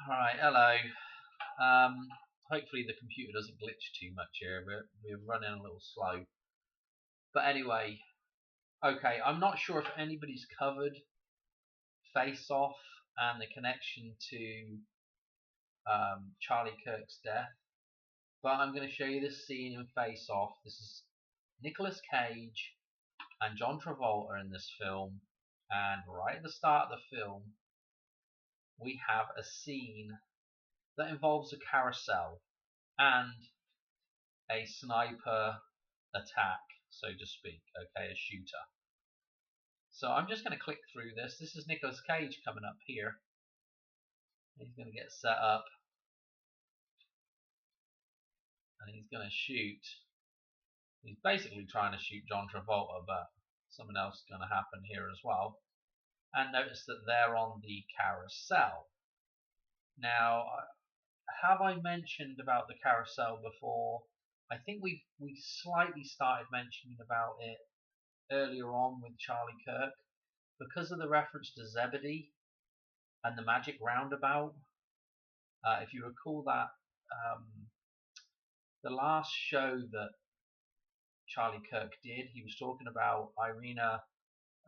Alright, hello. Um, Hopefully the computer doesn't glitch too much here. We're running a little slow. But anyway, okay, I'm not sure if anybody's covered Face Off and the connection to Charlie Kirk's death. But I'm going to show you this scene in Face Off. This is Nicolas Cage and John Travolta in this film. And right at the start of the film, we have a scene that involves a carousel and a sniper attack, so to speak, okay, a shooter. So I'm just going to click through this. This is Nicolas Cage coming up here. He's going to get set up and he's going to shoot. He's basically trying to shoot John Travolta, but something else is going to happen here as well. And notice that they're on the carousel. Now, have I mentioned about the carousel before? I think we slightly started mentioning about it earlier on with Charlie Kirk because of the reference to Zebedee and the magic roundabout. If you recall that the last show that Charlie Kirk did, he was talking about Irina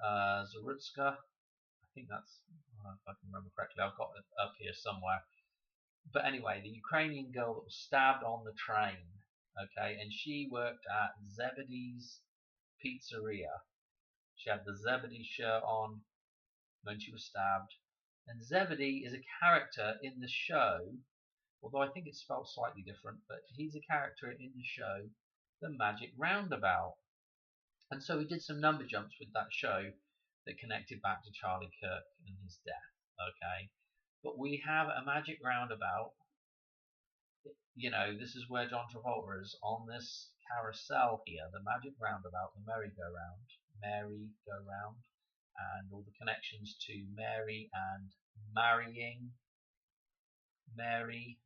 Zarutska. I think that's, if I can remember correctly, I've got it up here somewhere. But anyway, the Ukrainian girl that was stabbed on the train, okay, and she worked at Zebedee's Pizzeria. She had the Zebedee shirt on when she was stabbed. And Zebedee is a character in the show, although I think it's spelled slightly different, but he's a character in the show, The Magic Roundabout. And so we did some number jumps with that show that connected back to Charlie Kirk and his death, okay? But we have a magic roundabout. You know, this is where John Travolta is on this carousel here, the magic roundabout, the merry-go-round, and all the connections to Mary and marrying Mary.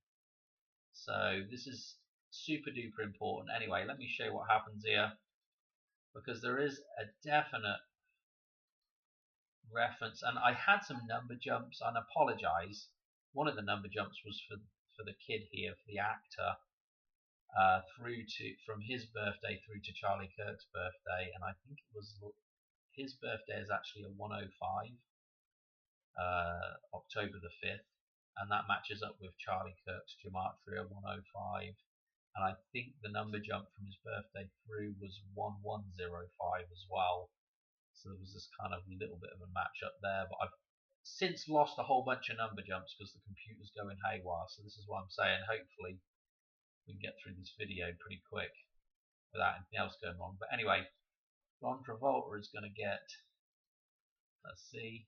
So this is super duper important. Anyway, let me show you what happens here, because there is a definite reference, and I had some number jumps, and I apologize. One of the number jumps was for the kid here, for the actor, through to from his birthday through to Charlie Kirk's birthday, and I think it was his birthday is actually a 105, October the 5th, and that matches up with Charlie Kirk's gematria 105, and I think the number jump from his birthday through was 1105 as well. So there was this kind of little bit of a match up there, but I've since lost a whole bunch of number jumps because the computer's going haywire. So this is what I'm saying. Hopefully we can get through this video pretty quick without anything else going wrong. But anyway, John Travolta is going to get, let's see,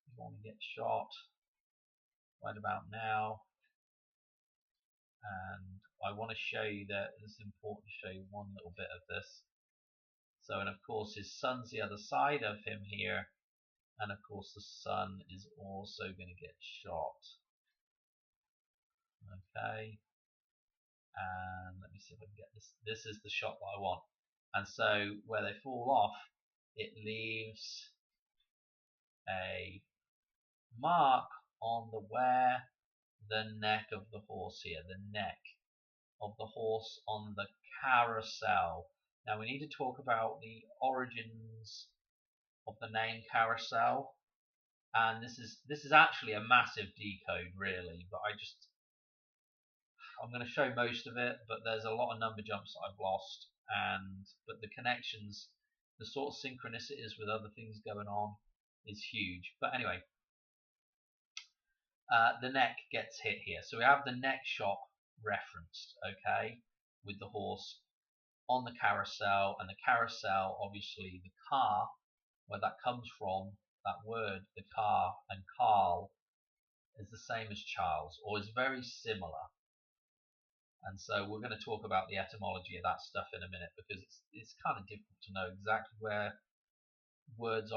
he's going to get shot right about now. And I want to show you that it's important to show you one little bit of this. So, and of course his son's the other side of him here, and of course the son is also going to get shot. Okay, and let me see if I can get this. This is the shot that I want. And so where they fall off, it leaves a mark on the neck of the horse here, the neck of the horse on the carousel. Now we need to talk about the origins of the name Carousel, and this is actually a massive decode really, but I'm going to show most of it, but there's a lot of number jumps that I've lost, but the connections, the sort of synchronicities with other things going on is huge. But anyway, the neck gets hit here, so we have the neck shot referenced, okay, with the horse on the carousel, and the carousel, obviously the car, where that comes from, that word, the car, and Carl is the same as Charles, or is very similar. And so we're going to talk about the etymology of that stuff in a minute, because it's kind of difficult to know exactly where words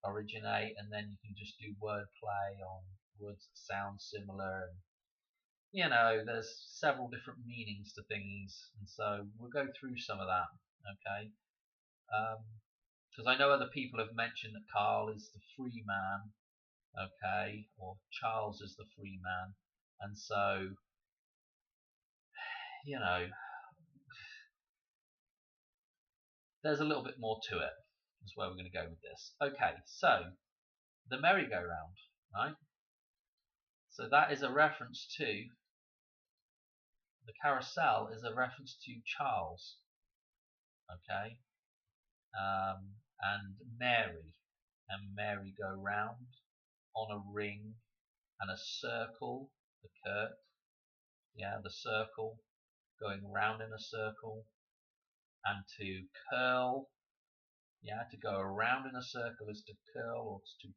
originate, and then you can just do wordplay on words that sound similar, and you know, there's several different meanings to things, and so we'll go through some of that, okay? Because I know other people have mentioned that Carl is the free man, okay, or Charles is the free man, and so you know there's a little bit more to it. Is where we're going to go with this. Okay, so the merry-go-round, right? So that is a reference to the carousel is a reference to Charles, okay, and Mary, and merry-go-round on a ring and a circle, the Kirk, yeah, the circle going round in a circle, and to curl, yeah, to go around in a circle is to curl or to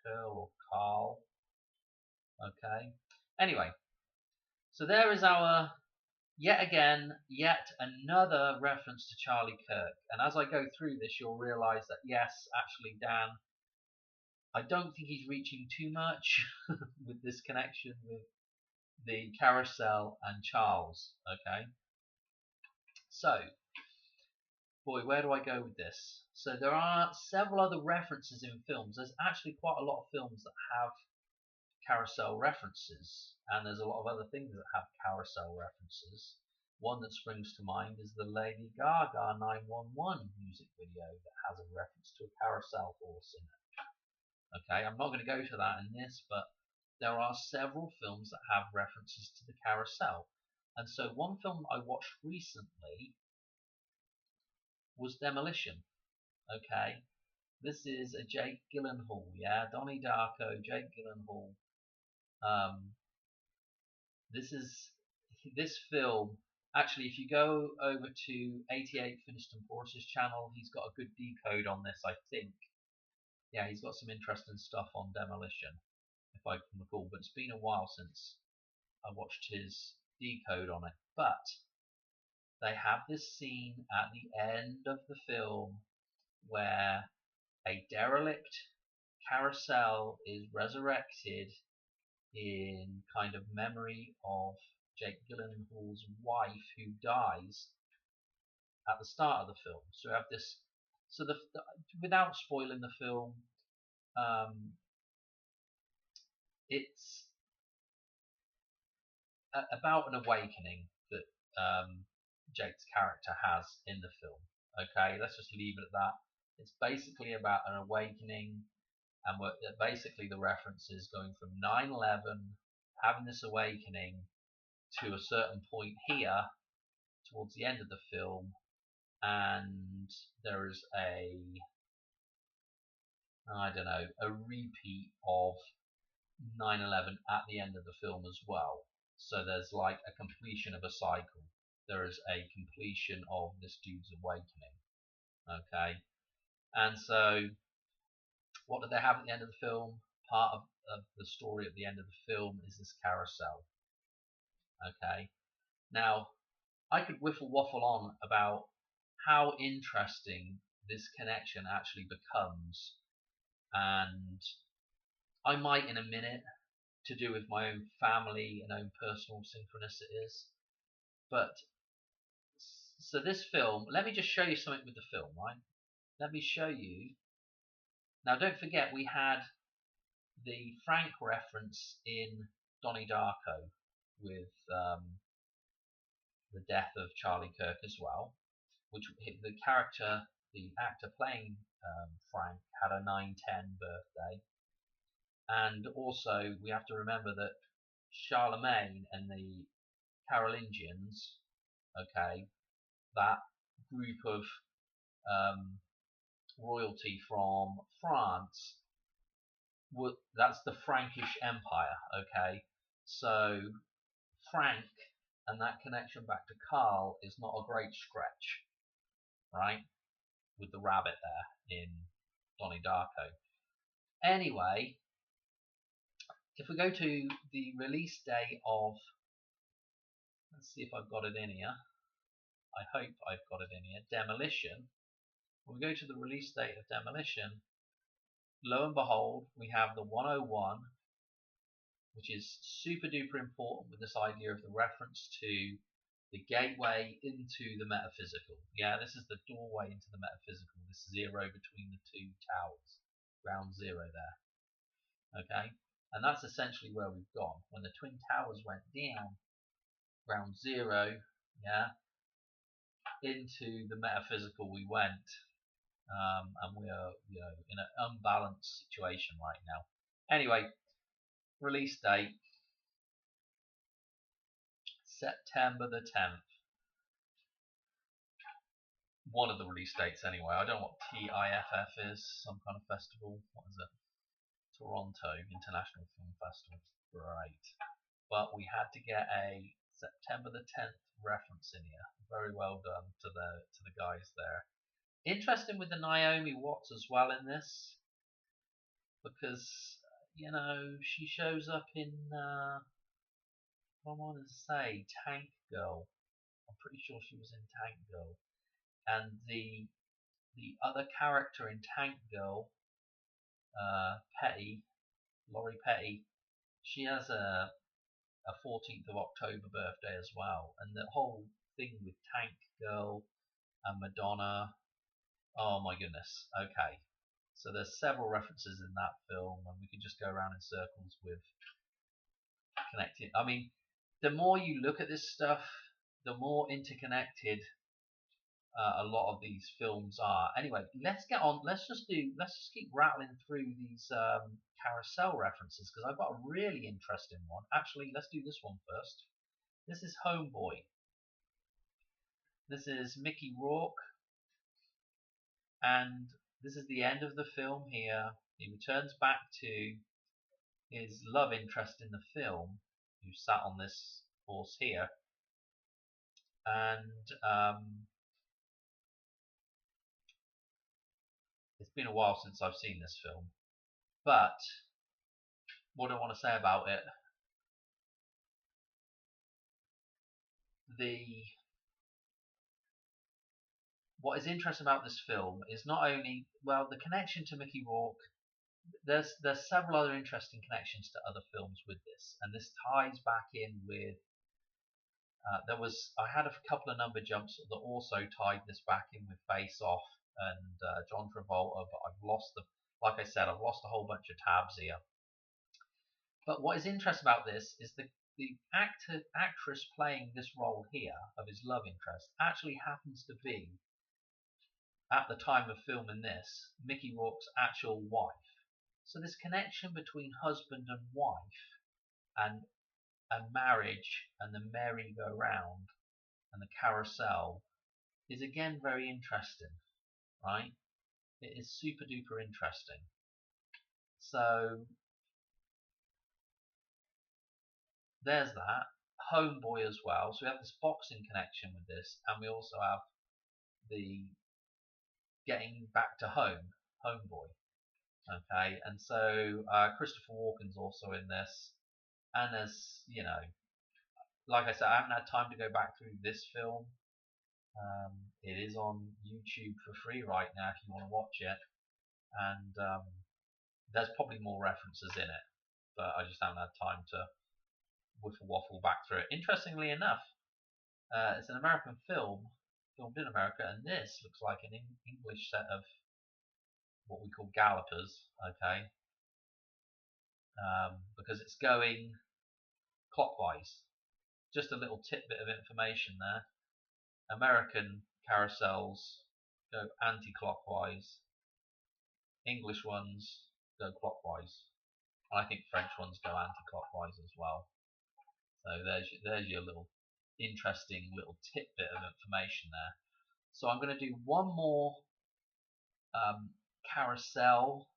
curl or carl, okay. Anyway, so there is our yet another reference to Charlie Kirk. And as I go through this, you'll realise that yes, actually, Dan, I don't think he's reaching too much with this connection with the Carousel and Charles. Okay, so boy, where do I go with this? So there are several other references in films. There's actually quite a lot of films that have carousel references, and there's a lot of other things that have carousel references. One that springs to mind is the Lady Gaga 911 music video that has a reference to a carousel horse in it. Okay, I'm not going to go to that in this, but there are several films that have references to the carousel. And so one film I watched recently was Demolition. Okay, this is a Jake Gyllenhaal, yeah, Donnie Darko, Jake Gyllenhaal. This film. Actually, if you go over to 88 Finiston Force's channel, he's got a good decode on this, I think. Yeah, he's got some interesting stuff on Demolition, if I can recall. But it's been a while since I watched his decode on it. But they have this scene at the end of the film where a derelict carousel is resurrected in kind of memory of Jake Gyllenhaal's wife who dies at the start of the film. So we have this. So without spoiling the film, it's about an awakening that Jake's character has in the film. Okay, let's just leave it at that. It's basically about an awakening, and basically the reference is going from 9/11, having this awakening, to a certain point here towards the end of the film, and there is a repeat of 9/11 at the end of the film as well. So there's like a completion of a cycle. There is a completion of this dude's awakening. Okay, and so what do they have at the end of the film? Part of the story at the end of the film is this carousel. Okay, now I could whiffle waffle on about how interesting this connection actually becomes, and I might in a minute, to do with my own family and own personal synchronicities. But so this film, let me just show you something with the film, right? Let me show you. Now, don't forget we had the Frank reference in Donnie Darko with the death of Charlie Kirk as well, which the character, the actor playing Frank, had a 9/10 birthday. And also, we have to remember that Charlemagne and the Carolingians, okay, that group of royalty from France, that's the Frankish Empire, okay. So Frank and that connection back to Carl is not a great stretch, right? With the rabbit there in Donnie Darko. Anyway, if we go to the release date of, let's see if I've got it in here. I hope I've got it in here. Demolition. When we go to the release date of Demolition, lo and behold, we have the 101, which is super duper important with this idea of the reference to the gateway into the metaphysical. Yeah, this is the doorway into the metaphysical, this zero between the two towers, ground zero there. Okay, and that's essentially where we've gone. When the Twin Towers went down, ground zero, yeah, into the metaphysical we went, and we are, in an unbalanced situation right now. Anyway, release date September the 10th. One of the release dates, anyway. I don't know what TIFF is. Some kind of festival. What is it? Toronto International Film Festival. Great. But we had to get a September the 10th reference in here. Very well done to the guys there. Interesting with the Naomi Watts as well in this, because she shows up in what I want to say, Tank Girl. I'm pretty sure she was in Tank Girl, and the other character in Tank Girl, Petty, Laurie Petty, she has a 14th of October birthday as well, and the whole thing with Tank Girl and Madonna. Oh my goodness. Okay. So there's several references in that film, and we could just go around in circles with connecting. I mean, the more you look at this stuff, the more interconnected a lot of these films are. Anyway, let's get on. Let's just keep rattling through these Carousel references, because I've got a really interesting one. Actually, let's do this one first. This is Homeboy. This is Mickey Rourke, and this is the end of the film here. He returns back to his love interest in the film, who sat on this horse here, and it's been a while since I've seen this film, but what I want to say about it, what is interesting about this film is not only, well, the connection to Mickey Rourke. There's several other interesting connections to other films with this, and this ties back in with. I had a couple of number jumps that also tied this back in with Face Off and John Travolta, but like I said, I've lost a whole bunch of tabs here. But what is interesting about this is the actress playing this role here of his love interest actually happens to be, at the time of filming this, Mickey Rourke's actual wife. So this connection between husband and wife, and marriage, and the merry-go-round, and the carousel, is again very interesting, right? It is super duper interesting. So there's that. Homeboy as well. So we have this boxing connection with this, and we also have the getting back to home, Homeboy. Okay, and so Christopher Walken's also in this, and there's, like I said, I haven't had time to go back through this film. It is on YouTube for free right now if you want to watch it, and there's probably more references in it, but I just haven't had time to whiffle waffle back through it. Interestingly enough, it's an American film, filmed in America, and this looks like an English set of what we call gallopers, okay, because it's going clockwise. Just a little tidbit of information there. American carousels go anti-clockwise. English ones go clockwise. I think French ones go anti-clockwise as well. So there's your little interesting little tidbit of information there. So I'm going to do one more carousel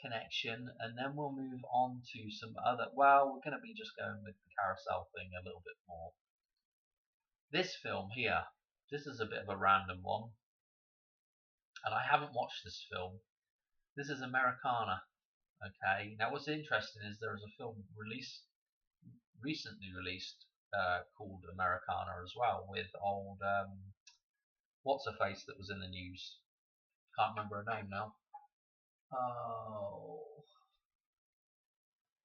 connection, and then we'll move on to some other. Well, we're going to be just going with the carousel thing a little bit more. This film here, this is a bit of a random one, and I haven't watched this film. This is Americana. Okay, now what's interesting is there is a film recently released called Americana as well, with old what's her face that was in the news. Can't remember her name now. Oh,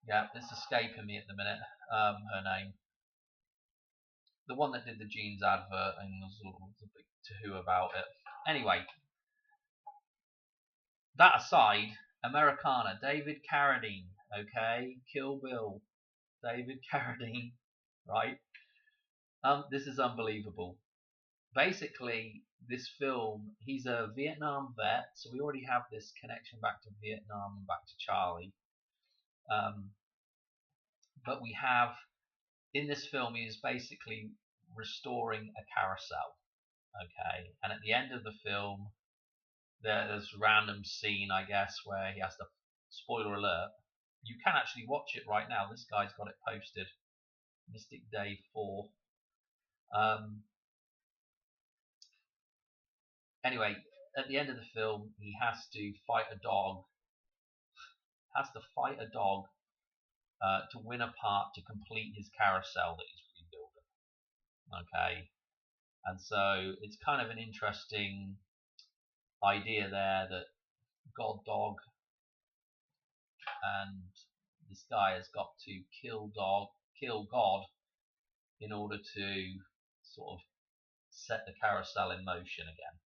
yeah, it's escaping me at the minute. Her name, the one that did the jeans advert and was a big to-who about it. Anyway, that aside, Americana, David Carradine, okay, Kill Bill, David Carradine, right? This is unbelievable. Basically, this film, he's a Vietnam vet, so we already have this connection back to Vietnam and back to Charlie. Um, but we have, in this film, he is basically restoring a carousel, okay? And at the end of the film, there's a random scene, I guess, where he has to, spoiler alert, you can actually watch it right now. This guy's got it posted, Mystic Day 4. Anyway, at the end of the film, he has to fight a dog. To win a part to complete his carousel that he's rebuilding. Okay, and so it's kind of an interesting idea there that God Dog and this guy has got to kill God in order to sort of set the carousel in motion again.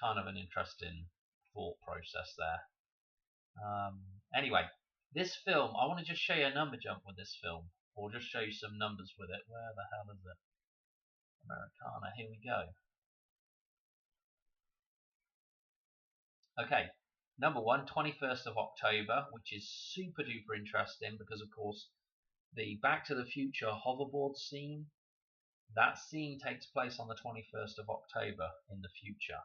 Kind of an interesting thought process there. Anyway, this film, I want to just show you a number jump with this film, or just show you some numbers with it. Where the hell is it? Americana, here we go. Okay, number one, 21st of October, which is super duper interesting because, of course, the Back to the Future hoverboard scene, that scene takes place on the 21st of October in the future.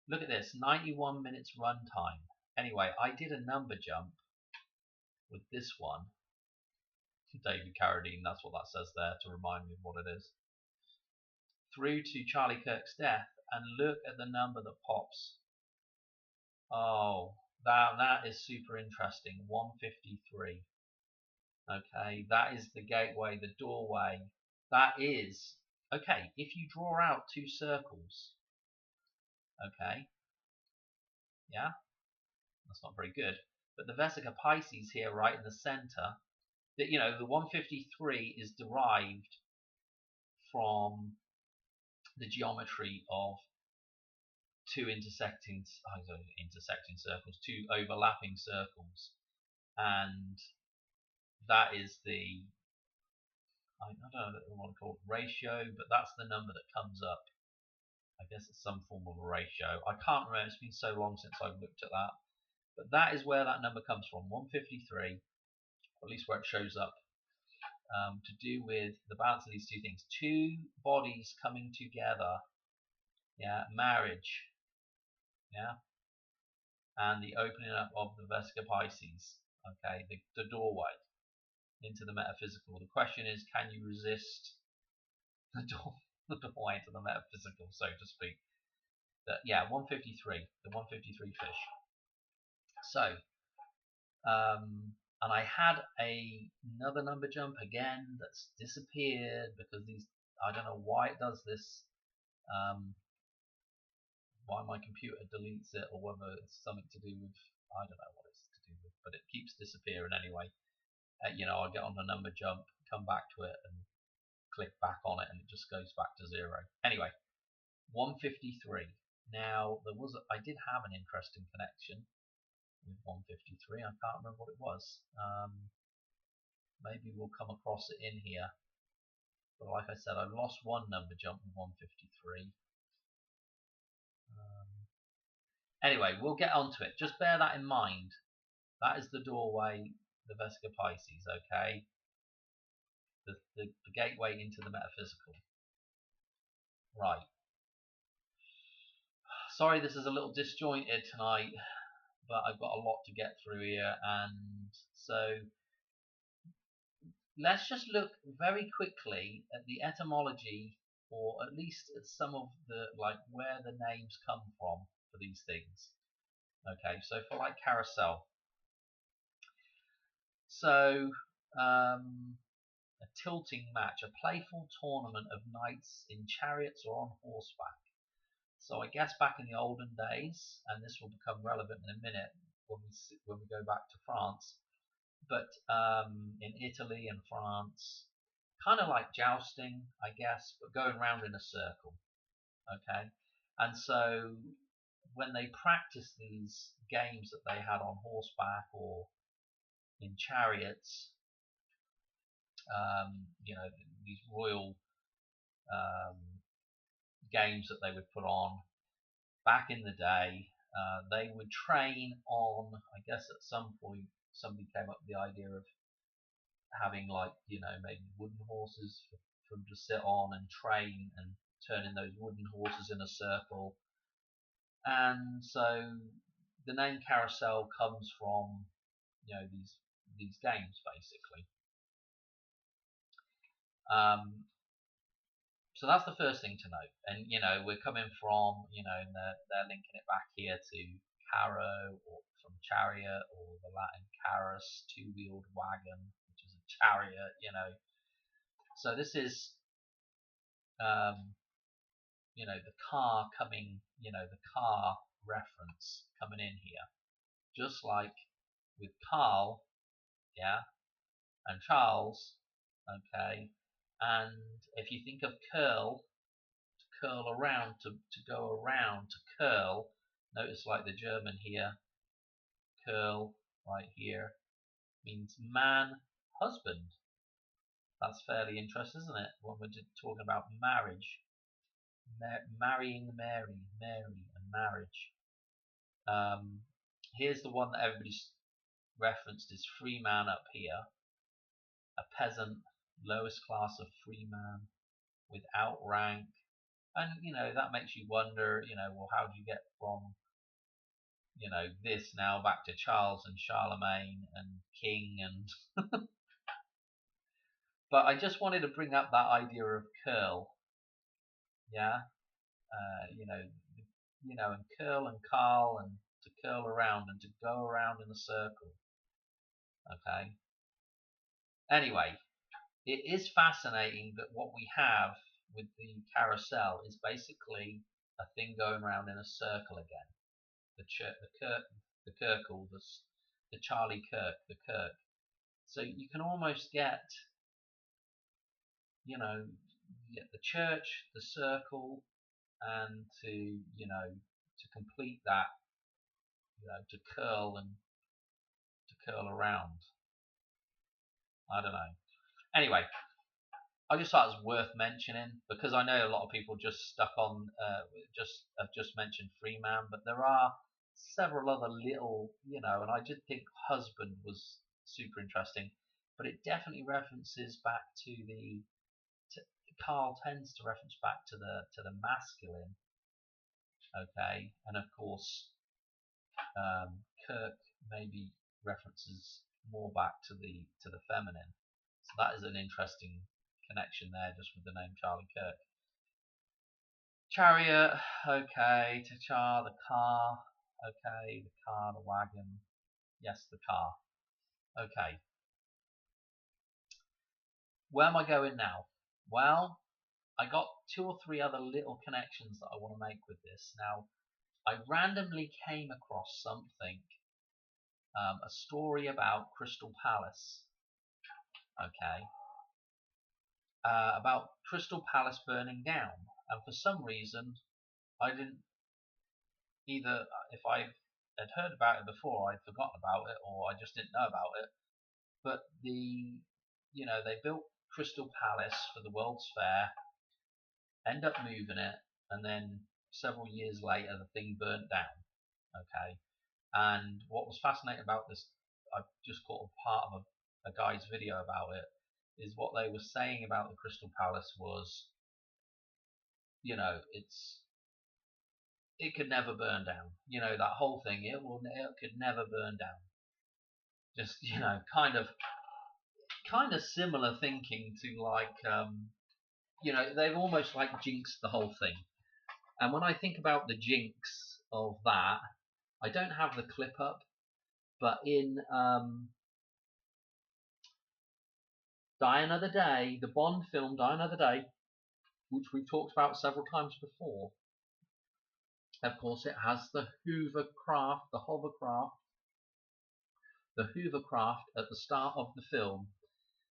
Look at this, 91 minutes runtime. Anyway, I did a number jump with this one. David Carradine, that's what that says there to remind me of what it is. Through to Charlie Kirk's death, and look at the number that pops. Oh, that is super interesting. 153. Okay, that is the gateway, the doorway. That is, okay, if you draw out two circles, okay, yeah, that's not very good. But the Vesica Pisces here, right in the center, that, you know, the 153 is derived from the geometry of two intersecting circles, two overlapping circles, and that is the, I don't know what I want to call it, ratio, but that's the number that comes up. I guess it's some form of a ratio. I can't remember, it's been so long since I've looked at that. But that is where that number comes from, 153, or at least where it shows up, to do with the balance of these two things. Two bodies coming together, yeah, marriage, yeah, and the opening up of the Vesica Pisces, okay, the doorway into the metaphysical. The question is, can you resist the doorway into the metaphysical, so to speak? That, yeah, 153, the 153 fish. So, and I had another number jump again that's disappeared because these, I don't know why it does this, why my computer deletes it, or whether it's something to do with, I don't know what it's to do with, but it keeps disappearing anyway. You know, I get on the number jump, come back to it, and click back on it, and it just goes back to 0. Anyway, 153. Now, I did have an interesting connection with 153. I can't remember what it was. Maybe we'll come across it in here. But like I said, I lost one number jump with 153. Anyway, we'll get onto it. Just bear that in mind. That is the doorway, the Vesica Pisces, okay? The gateway into the metaphysical. Right. Sorry this is a little disjointed tonight, but I've got a lot to get through here, and so let's just look very quickly at the etymology, or at least at some of the, like, where the names come from for these things. Okay, so for like Carousel. So, a tilting match, a playful tournament of knights in chariots or on horseback. So I guess back in the olden days, and this will become relevant in a minute when we go back to France, but in Italy and France, kind of like jousting, I guess, but going round in a circle. Okay, and so when they practiced these games that they had on horseback or in chariots, these royal um, games that they would put on back in the day, they would train on, I guess at some point somebody came up with the idea of having, like, maybe wooden horses for them to sit on and train, and turning those wooden horses in a circle. And so the name Carousel comes from these games basically. So that's the first thing to note. And we're coming from, and they're linking it back here to caro, or from chariot, or the Latin carus, two-wheeled wagon, which is a chariot. So this is the car coming, the car reference coming in here, just like with Carl, yeah, and Charles, okay. And if you think of curl, to curl around, to go around, to curl, notice like the German here, curl right here means man, husband. That's fairly interesting, isn't it? When we're talking about marriage, marrying Mary, and marriage. Here's the one that everybody's referenced is free man up here, a peasant, lowest class of free man, without rank. And that makes you wonder, well, how do you get from this now back to Charles and Charlemagne and King and but I just wanted to bring up that idea of curl, yeah, and curl and Carl, and to curl around and to go around in a circle. Okay. Anyway, it is fascinating that what we have with the carousel is basically a thing going around in a circle again. The Kirk, the Charlie Kirk, the Kirk. So you can almost get, the church, the circle, and to complete that, to curl around. I don't know. Anyway, I just thought it was worth mentioning, because I know a lot of people just stuck on have just mentioned Freeman, but there are several other little, and I did think husband was super interesting, but it definitely references back to Carl tends to reference back to the masculine, okay, and of course Kirk maybe references more back to the feminine. So that is an interesting connection there, just with the name Charlie Kirk. Chariot, okay. Tachar, the car, okay. The car, the wagon, yes, the car, okay. Where am I going now? Well, I got 2 or 3 other little connections that I want to make with this. Now, I randomly came across something, a story about Crystal Palace, okay, about Crystal Palace burning down, and for some reason I didn't, either if I had heard about it before, I'd forgotten about it, or I just didn't know about it. But they built Crystal Palace for the World's Fair, end up moving it, and then several years later the thing burnt down, okay. And what was fascinating about this, I just caught a part of a guy's video about it, is what they were saying about the Crystal Palace was, it could never burn down. That whole thing, it could never burn down. Just kind of similar thinking to, like, they've almost like jinxed the whole thing. And when I think about the jinx of that, I don't have the clip up, but in Die Another Day, the Bond film Die Another Day, which we've talked about several times before, of course it has the hovercraft at the start of the film.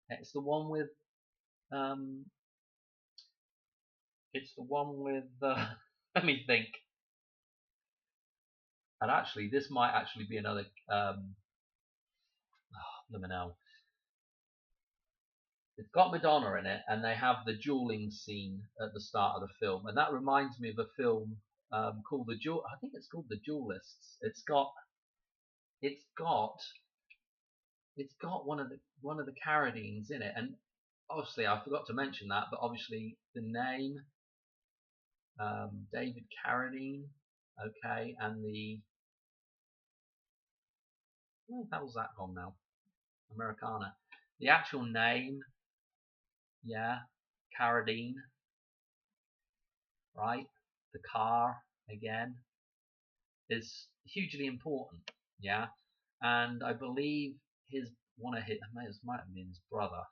It's the one with let me think. And actually, this might actually be another Luminel. It's got Madonna in it, and they have the dueling scene at the start of the film, and that reminds me of a film called The Duel. I think it's called The Duelists. It's got one of the Carradines in it, and obviously I forgot to mention that, but obviously the name David Carradine, okay, and the where the hell's that gone now? Americana. The actual name, yeah, Carradine, right? The car again is hugely important, yeah, and I believe his one of his might have been his brother.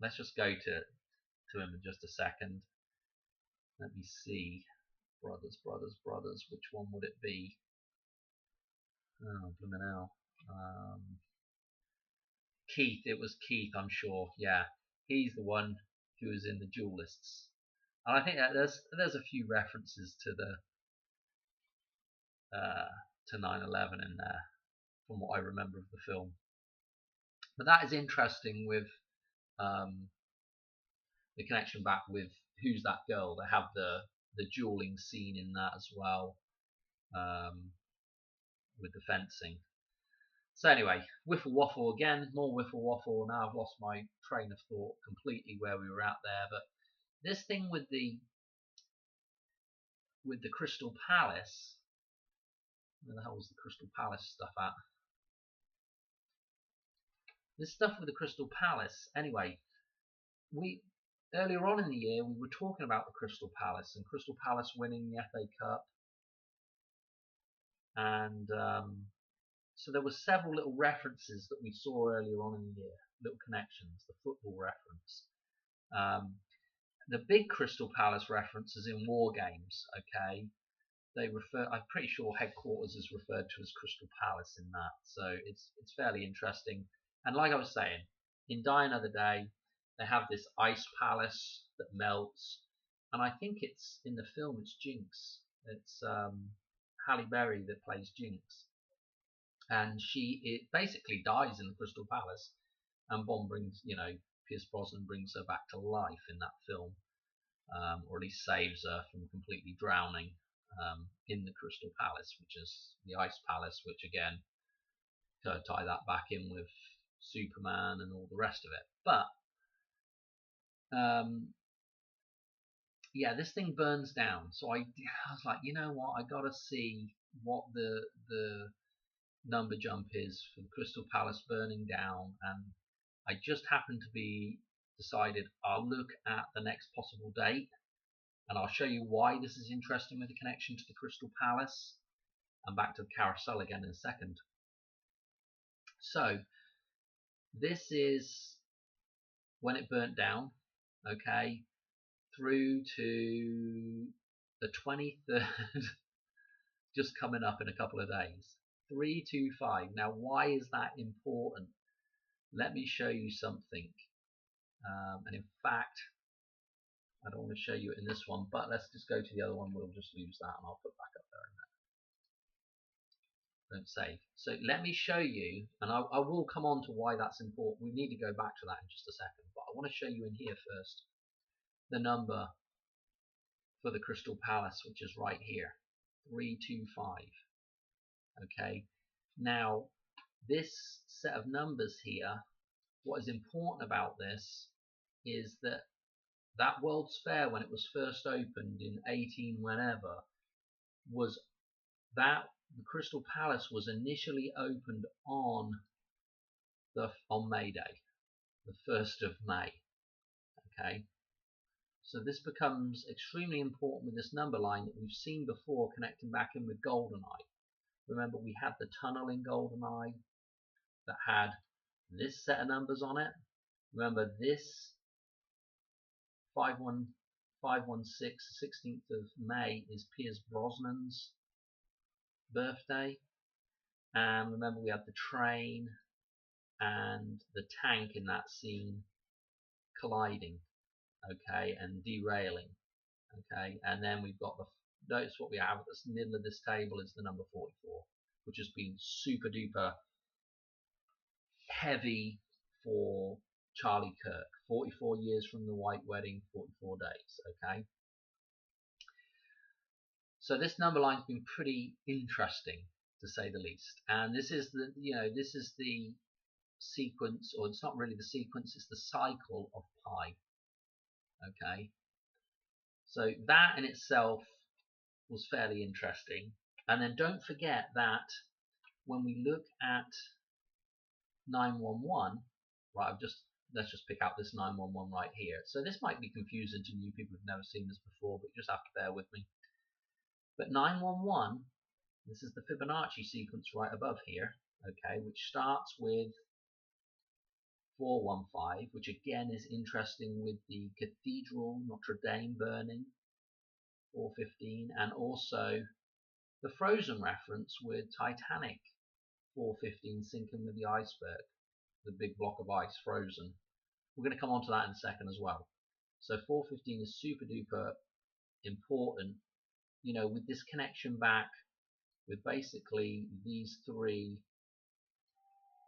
Let's just go to him in just a second. Let me see. Brothers. Which one would it be? Oh, blooming hell. Keith. It was Keith, I'm sure. Yeah, he's the one who was in the Duelists, and I think that there's a few references to the to 9/11 in there, from what I remember of the film. But that is interesting with the connection back with Who's That Girl. They have the dueling scene in that as well, with the fencing. So anyway, Wiffle Waffle again, more Wiffle Waffle. Now I've lost my train of thought completely where we were at there. But this thing with the Crystal Palace, where the hell was the Crystal Palace stuff at? This stuff with the Crystal Palace, anyway, earlier on in the year we were talking about the Crystal Palace and Crystal Palace winning the FA Cup, and so there were several little references that we saw earlier on in the year, little connections, the football reference. The big Crystal Palace reference is in War Games, okay? I'm pretty sure headquarters is referred to as Crystal Palace in that, so it's fairly interesting. And like I was saying, in Die Another Day, they have this ice palace that melts, and I think it's in the film it's Jinx. It's Halle Berry that plays Jinx, and it basically dies in the Crystal Palace, and Bond Pierce Brosnan brings her back to life in that film, or at least saves her from completely drowning in the Crystal Palace, which is the Ice Palace, which again, tie that back in with Superman and all the rest of it. But yeah, this thing burns down. So I was like, you know what? I gotta see what the number jump is for the Crystal Palace burning down, and I just happened to be decided I'll look at the next possible date, and I'll show you why this is interesting with the connection to the Crystal Palace, and back to the Carousel again in a second. So this is when it burnt down, okay, through to the 23rd, just coming up in a couple of days. 325. Now, why is that important? Let me show you something. And in fact, I don't want to show you it in this one, but let's just go to the other one. We'll just lose that, and I'll put back up there in a minute. Don't save. So let me show you, and I will come on to why that's important. We need to go back to that in just a second, but I want to show you in here first the number for the Crystal Palace, which is right here, 325. Okay, now this set of numbers here, what is important about this is that World's Fair, when it was first opened in 18 whenever, was that the Crystal Palace was initially opened on May Day, the 1st of May. Okay, so this becomes extremely important with this number line that we've seen before, connecting back in with GoldenEye. Remember, we had the tunnel in GoldenEye that had this set of numbers on it. Remember, this 516, 16th of May, is Pierce Brosnan's birthday. And remember, we had the train and the tank in that scene colliding, okay, and derailing, okay. And then we've got notice what we have at the middle of this table is the number 44, which has been super duper heavy for Charlie Kirk. 44 years from the White Wedding, 44 days. Okay. So this number line's been pretty interesting, to say the least. And this is the, this is the sequence, or it's not really the sequence, it's the cycle of pi. Okay. So that in itself was fairly interesting. And then don't forget that when we look at 911, right, let's just pick out this 911 right here. So this might be confusing to new people who've never seen this before, but you just have to bear with me. But 911, this is the Fibonacci sequence right above here, okay, which starts with 415, which again is interesting with the Cathedral Notre Dame burning, 415, and also the Frozen reference with Titanic, 415 sinking with the iceberg, the big block of ice frozen. We're going to come on to that in a second as well. So 415 is super duper important, with this connection back with basically these three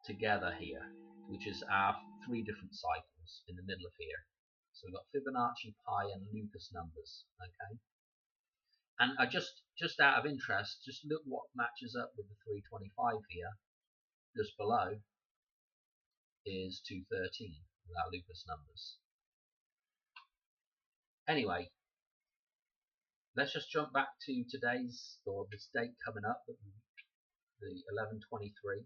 together here, which is our three different cycles in the middle of here. So we've got Fibonacci, pi, and Lucas numbers. Okay, and I just out of interest, just look what matches up with the 325 here. Just below is 213 with our Lucas numbers. Anyway, let's just jump back to today's, or this date coming up, the 11/23.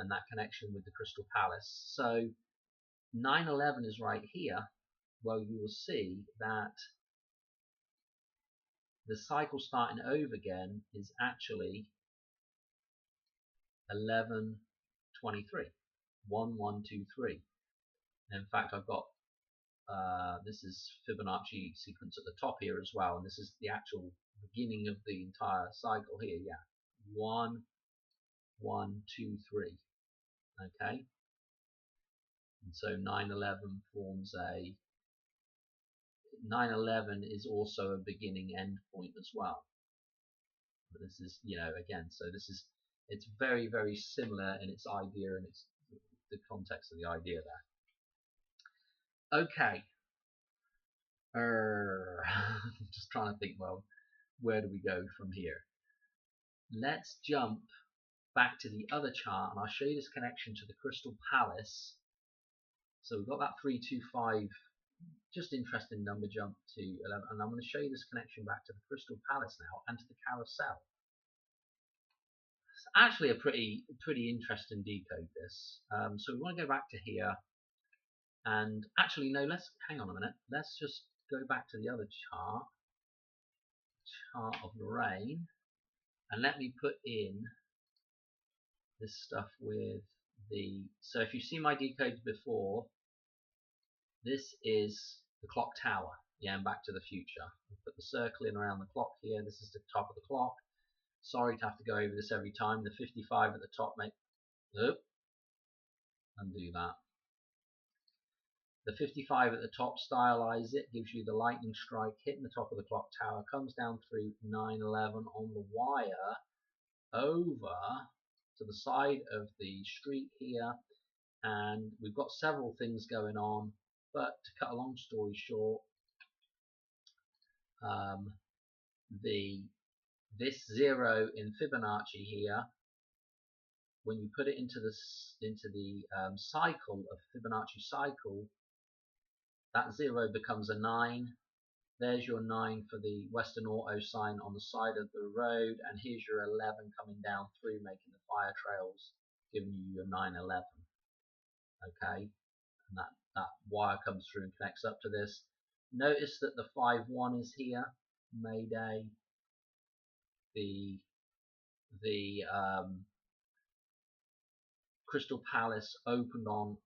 And that connection with the Crystal Palace. So 9/11 is right here. Well, you will see that the cycle starting over again is actually 11/23, 1123. In fact, I've got this is Fibonacci sequence at the top here as well, and this is the actual beginning of the entire cycle here. Yeah, 1, 1, 2, 3. Okay, and so 9/11 forms a 9/11 is also a beginning end point as well. But this is, again, so it's very, very similar in its idea and its the context of the idea there. Okay. Just trying to think, well, where do we go from here? Let's jump back to the other chart and I'll show you this connection to the Crystal Palace. So we've got that 325, just interesting number jump to 11, and I'm going to show you this connection back to the Crystal Palace now and to the Carousel. It's actually a pretty interesting decode, this. So we want to go back to here, and actually no, let's hang on a minute. Let's just go back to the other chart of Lorraine, and let me put in this stuff with the. So if you see my decodes before, this is the clock tower, yeah, and Back to the Future. We put the circle in around the clock here. This is the top of the clock. Sorry to have to go over this every time. The 55 at the top, undo that. The 55 at the top, stylize it, gives you the lightning strike hitting the top of the clock tower, comes down through 9/11 on the wire over to the side of the street here, and we've got several things going on. But to cut a long story short, this 0 in Fibonacci here, when you put it into the cycle of Fibonacci cycle, that 0 becomes a 9. There's your 9 for the Western Auto sign on the side of the road, and here's your 11 coming down through, making the fire trails, giving you your 9/11. Okay, and that wire comes through and connects up to this. Notice that the 5/1 is here, Mayday. The Crystal Palace opened on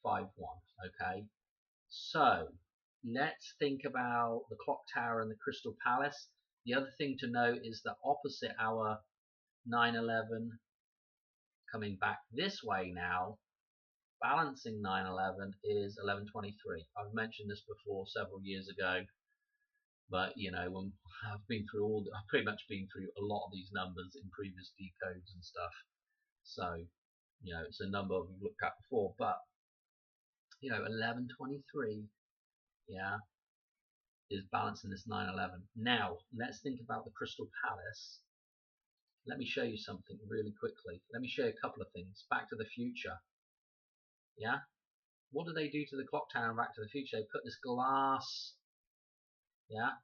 5/1. Okay, so let's think about the clock tower and the Crystal Palace. The other thing to note is that opposite our 9/11, coming back this way now, balancing 9/11 is 11/23. I've mentioned this before several years ago. But you know, when I've been through I've pretty much been through a lot of these numbers in previous decodes and stuff. So you know, it's a number we've looked at before. But you know, 1123, yeah, is balancing this 911. Now let's think about the Crystal Palace. Let me show you something really quickly. Let me show you a couple of things. Back to the Future, yeah. What do they do to the clock tower in Back to the Future? They put this glass, yeah,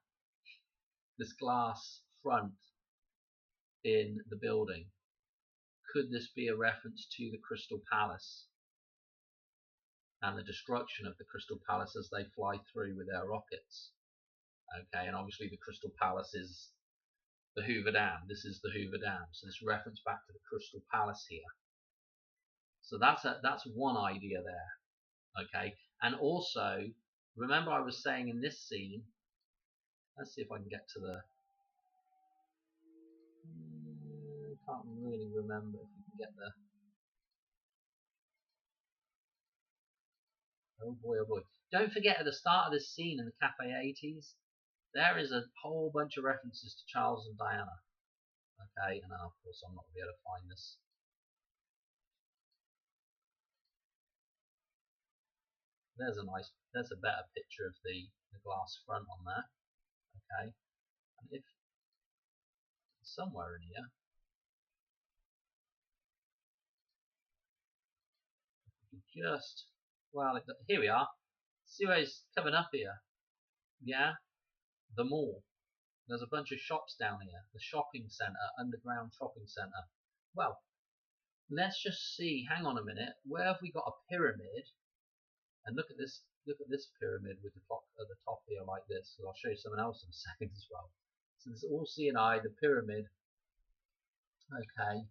this glass front in the building. Could this be a reference to the Crystal Palace and the destruction of the Crystal Palace as they fly through with their rockets? Okay, and obviously the Crystal Palace is the Hoover Dam. This is the Hoover Dam, so this reference back to the Crystal Palace here. So that's one idea there. Okay, and also remember I was saying in this scene. Let's see if I can get to the. Can't really remember if we can get the. Oh boy, oh boy. Don't forget at the start of this scene in the Cafe 80s, there is a whole bunch of references to Charles and Diana. Okay, and of course I'm not going to be able to find this. There's a better picture of the glass front on there. Okay, and if somewhere in here, just, well, here we are. See where it's coming up here? Yeah, the mall. There's a bunch of shops down here. The shopping centre, underground shopping centre. Well, let's just see. Hang on a minute. Where have we got a pyramid? And look at this. Look at this pyramid with the clock at the top here, like this. I'll show you something else in a second as well. So this is all CNI, the pyramid. Okay.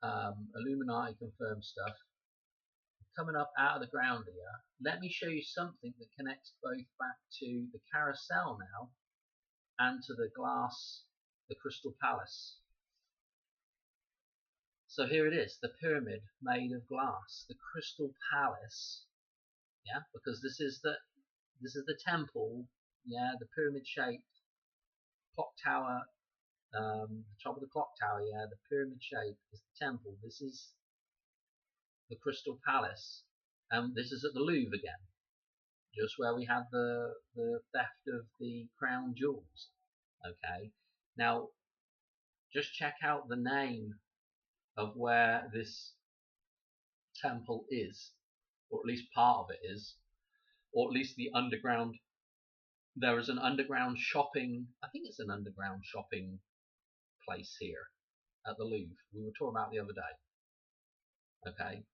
Illuminati confirmed stuff. Coming up out of the ground here. Let me show you something that connects both back to the carousel now and to the glass, the Crystal Palace. So here it is, the pyramid made of glass, the Crystal Palace, yeah, because this is the temple, yeah, the pyramid shaped clock tower, the top of the clock tower, yeah, the pyramid shape is the temple. This is the Crystal Palace, and this is at the Louvre again, just where we had the theft of the crown jewels. Okay, now just check out the name of where this temple is, or at least part of it is, or at least the underground. There is an underground shopping, I think it's an underground shopping place here at the Louvre. We were talking about the other day. Okay,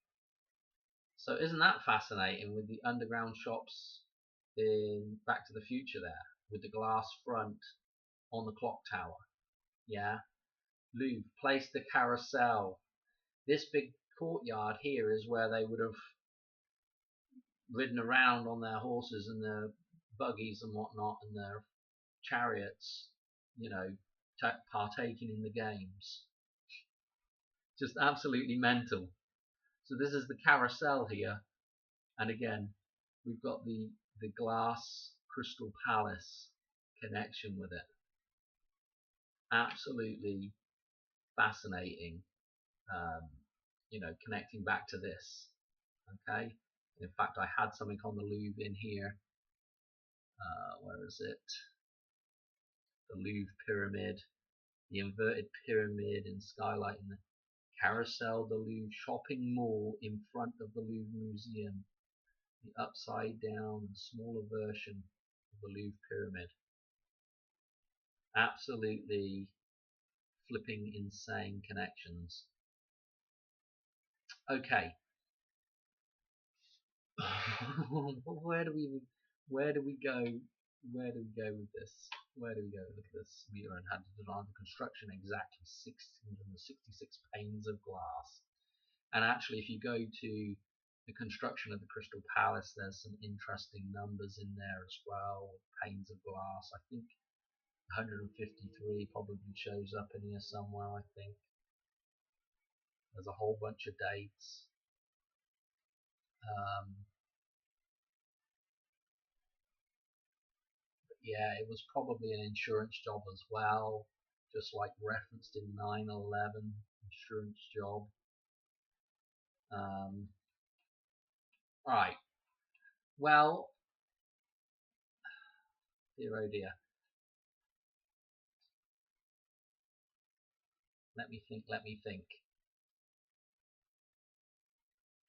so isn't that fascinating with the underground shops in Back to the Future there, with the glass front on the clock tower? Yeah, Louvre, place the carousel. This big courtyard here is where they would have ridden around on their horses and their buggies and whatnot and their chariots, you know, partaking in the games. Just absolutely mental. So this is the carousel here, and again, we've got the glass Crystal Palace connection with it. Absolutely fascinating, you know, connecting back to this. Okay, in fact, I had something on the Louvre in here. Where is it? The Louvre Pyramid, the inverted pyramid in skylight in the Carousel, the Louvre shopping mall in front of the Louvre Museum, the upside down and smaller version of the Louvre Pyramid. Absolutely flipping insane connections. Okay. where do we go? Where do we go with this? Where do we go with this? Meter and had to design the construction exactly 666 panes of glass. And actually, if you go to the construction of the Crystal Palace, there's some interesting numbers in there as well. Panes of glass. I think 153 probably shows up in here somewhere. I think there's a whole bunch of dates. Yeah, it was probably an insurance job as well, just like referenced in 9/11, insurance job. All right. Well, dear oh dear. Let me think. Let me think.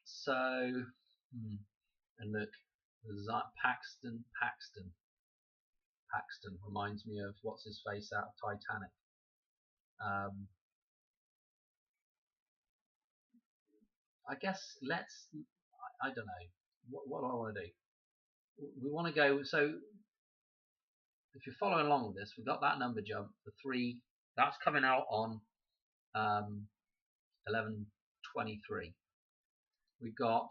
So, and look, Paxton reminds me of what's his face out of Titanic. I guess let's. I don't know. What do I want to do? We want to go. So, if you're following along with this, we've got that number jump, the 3. That's coming out on 11:23. We've got.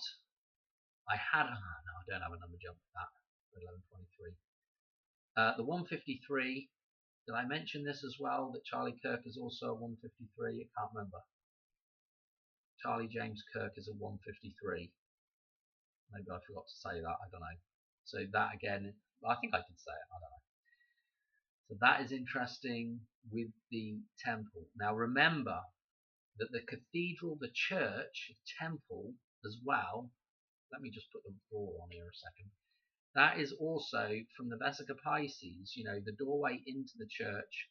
I had. Oh, no, I don't have a number jump for that. 11:23. The 153. Did I mention this as well? That Charlie Kirk is also a 153. I can't remember. Charlie James Kirk is a 153. Maybe I forgot to say that. I don't know. So that again, I think I did say it. I don't know. So that is interesting with the temple. Now remember that the cathedral, the church, temple as well. Let me just put the door on here a second. That is also from the Vesica Pisces. The doorway into the church.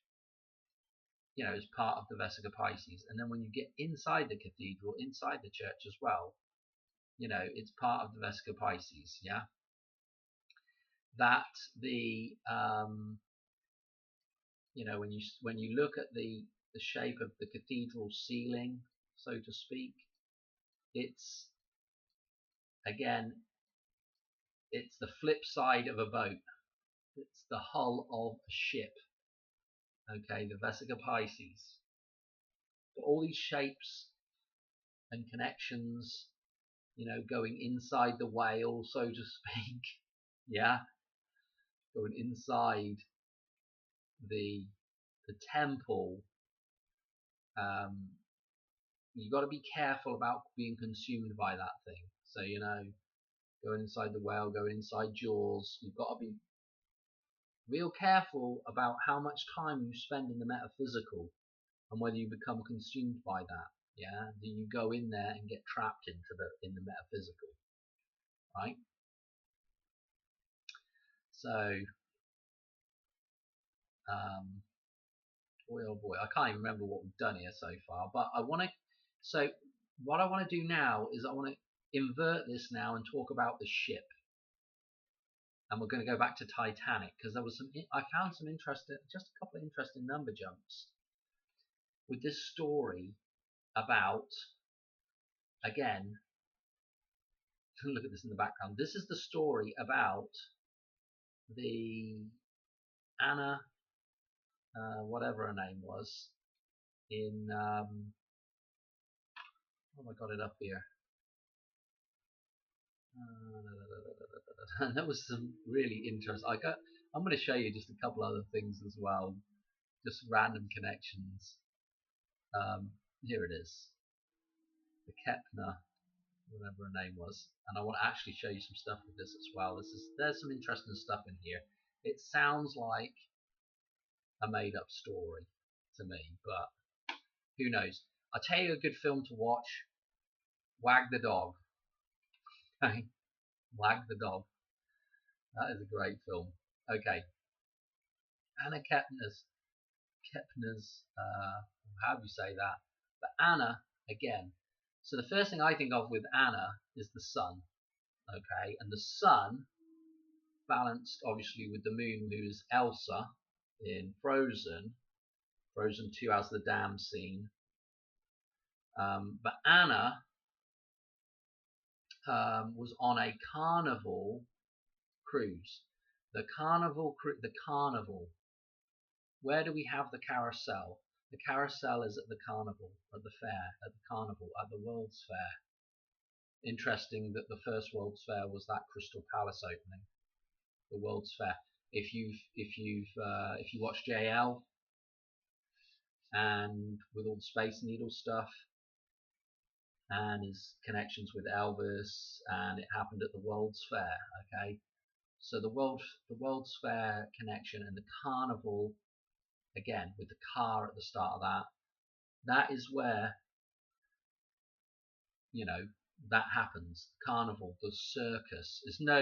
Is part of the Vesica Pisces, and then when you get inside the cathedral, inside the church as well, it's part of the Vesica Pisces. Yeah. That the when you look at the shape of the cathedral ceiling, so to speak, it's the flip side of a boat. It's the hull of a ship. Okay, the Vesica Pisces. But all these shapes and connections, going inside the whale, so to speak. Yeah, going inside the temple. You've got to be careful about being consumed by that thing. So going inside the whale, going inside Jaws. You've got to be real careful about how much time you spend in the metaphysical and whether you become consumed by that. Yeah, do you go in there and get trapped in the metaphysical, right? So, boy oh boy, I can't even remember what we've done here so far. But so what I want to do now is I want to invert this now and talk about the ship. And we're going to go back to Titanic because I found some interesting, just a couple of interesting number jumps with this story about, again, look at this in the background. This is the story about the Anna, whatever her name was, in, oh, I got it up here. And that was some really interesting. I'm going to show you just a couple other things as well, just random connections. Here it is, the Kepner, whatever her name was, and I want to actually show you some stuff with this as well. There's some interesting stuff in here. It sounds like a made-up story to me, but who knows? I'll tell you a good film to watch. Wag the Dog. Okay, Wag the Dog. That is a great film. Okay, Anna Kepner's, how do you say that? But Anna, again. So the first thing I think of with Anna is the sun. Okay, and the sun balanced obviously with the moon, who's Elsa in Frozen 2 has the dam scene. But Anna was on a carnival cruise. The carnival. Where do we have the carousel? The carousel is at the carnival, at the fair, at the carnival, at the World's Fair. Interesting that the first World's Fair was that Crystal Palace opening. The World's Fair. If you watch JL and with all the Space Needle stuff and his connections with Elvis, and it happened at the World's Fair. Okay, So the World's Fair connection and the carnival, again with the car at the start of that, that is where, you know, that happens. The carnival, the circus. There's no,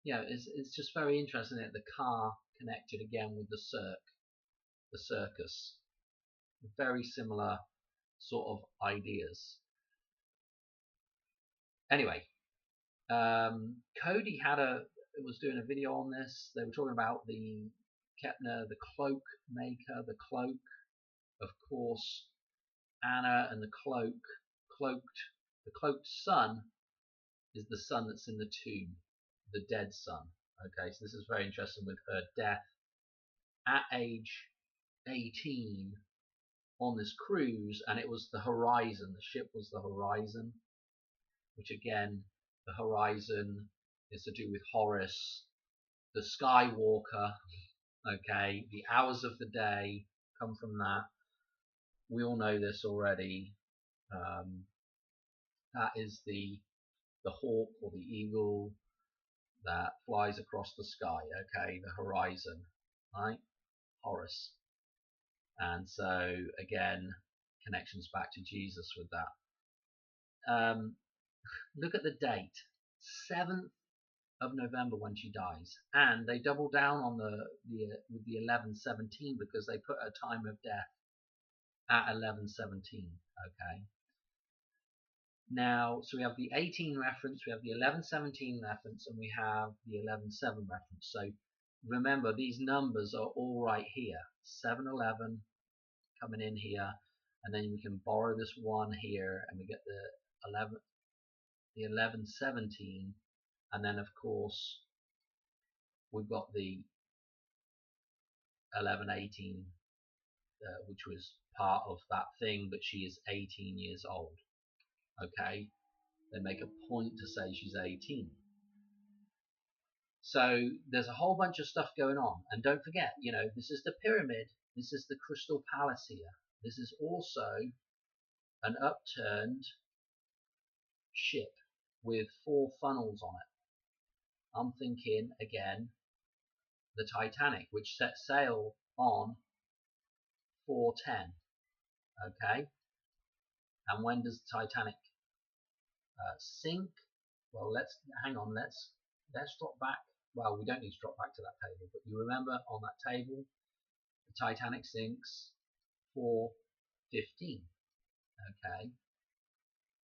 you know, it's just very interesting that the car connected again with the circus. Very similar sort of ideas. Anyway, Cody was doing a video on this. They were talking about the Kepner, the cloak maker, the cloak, of course, Anna, and the cloaked son is the son that's in the tomb, the dead son. Okay, so this is very interesting with her death at age 18 on this cruise, and it was the Horizon. The ship was the Horizon, which again, the Horizon is to do with Horus, the Skywalker. Okay, the hours of the day come from that. We all know this already. That is the hawk or the eagle that flies across the sky. Okay, the horizon, right? Horus. And so again, connections back to Jesus with that. Look at the date, 7th of November when she dies, and they double down on with the 11:17 because they put her time of death at 11:17. Okay. Now, so we have the 18 reference, we have the 11:17 reference, and we have the 11:7 reference. So remember, these numbers are all right here. 7:11 coming in here, and then we can borrow this one here, and we get the 11:17, and then of course we've got the 11:18, which was part of that thing, but she is 18 years old. Okay, they make a point to say she's 18. So there's a whole bunch of stuff going on, and don't forget, you know, this is the pyramid, this is the Crystal Palace here. This is also an upturned ship with 4 funnels on it. I'm thinking again the Titanic, which set sail on 4:10. Okay, and when does the Titanic sink? Well, let's hang on. Let's drop back. Well, we don't need to drop back to that table, but you remember on that table, the Titanic sinks 4:15. Okay,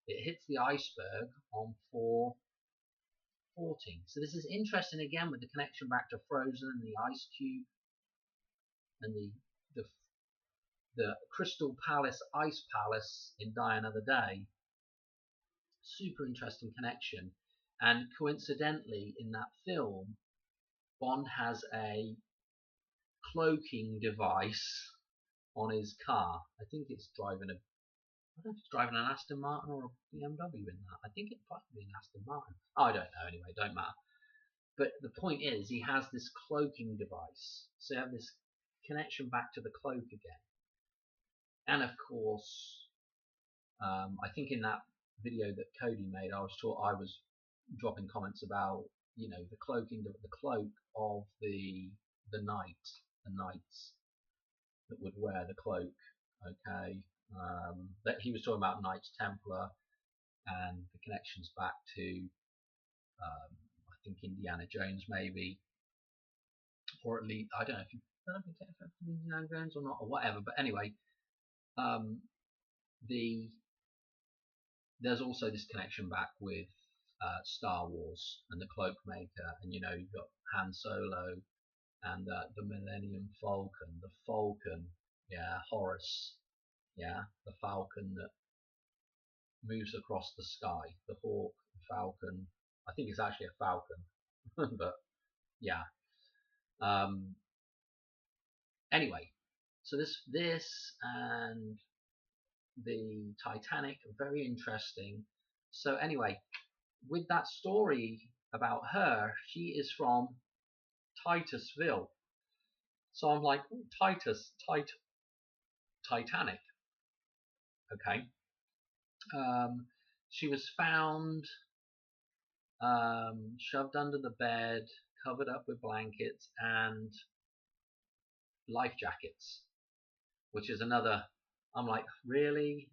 it hits the iceberg on 4:14. So this is interesting again with the connection back to Frozen and the ice cube and the Crystal Palace Ice Palace in Die Another Day. Super interesting connection. And coincidentally, in that film, Bond has a cloaking device on his car. I think it's driving I don't know if it's driving an Aston Martin or a BMW in that. I think it'd probably be an Aston Martin. I don't know anyway, don't matter. But the point is, he has this cloaking device. So you have this connection back to the cloak again. And of course, I think in that video that Cody made, I was dropping comments about, you know, the cloak of the knights that would wear the cloak. Okay, that he was talking about Knights Templar and the connections back to I think Indiana Jones maybe, or at least I don't know if it's Indiana Jones or not or whatever. But anyway, there's also this connection back with Star Wars and the Cloak Maker, and you know you've got Han Solo and the Millennium Falcon, yeah, Horus, yeah, the Falcon that moves across the sky, the hawk, the falcon. I think it's actually a falcon, but yeah. Anyway, so this and the Titanic are very interesting. So anyway, with that story about her, she is from Titusville. So I'm like, Titanic. Okay. She was found shoved under the bed, covered up with blankets and life jackets, which is another. I'm like, really?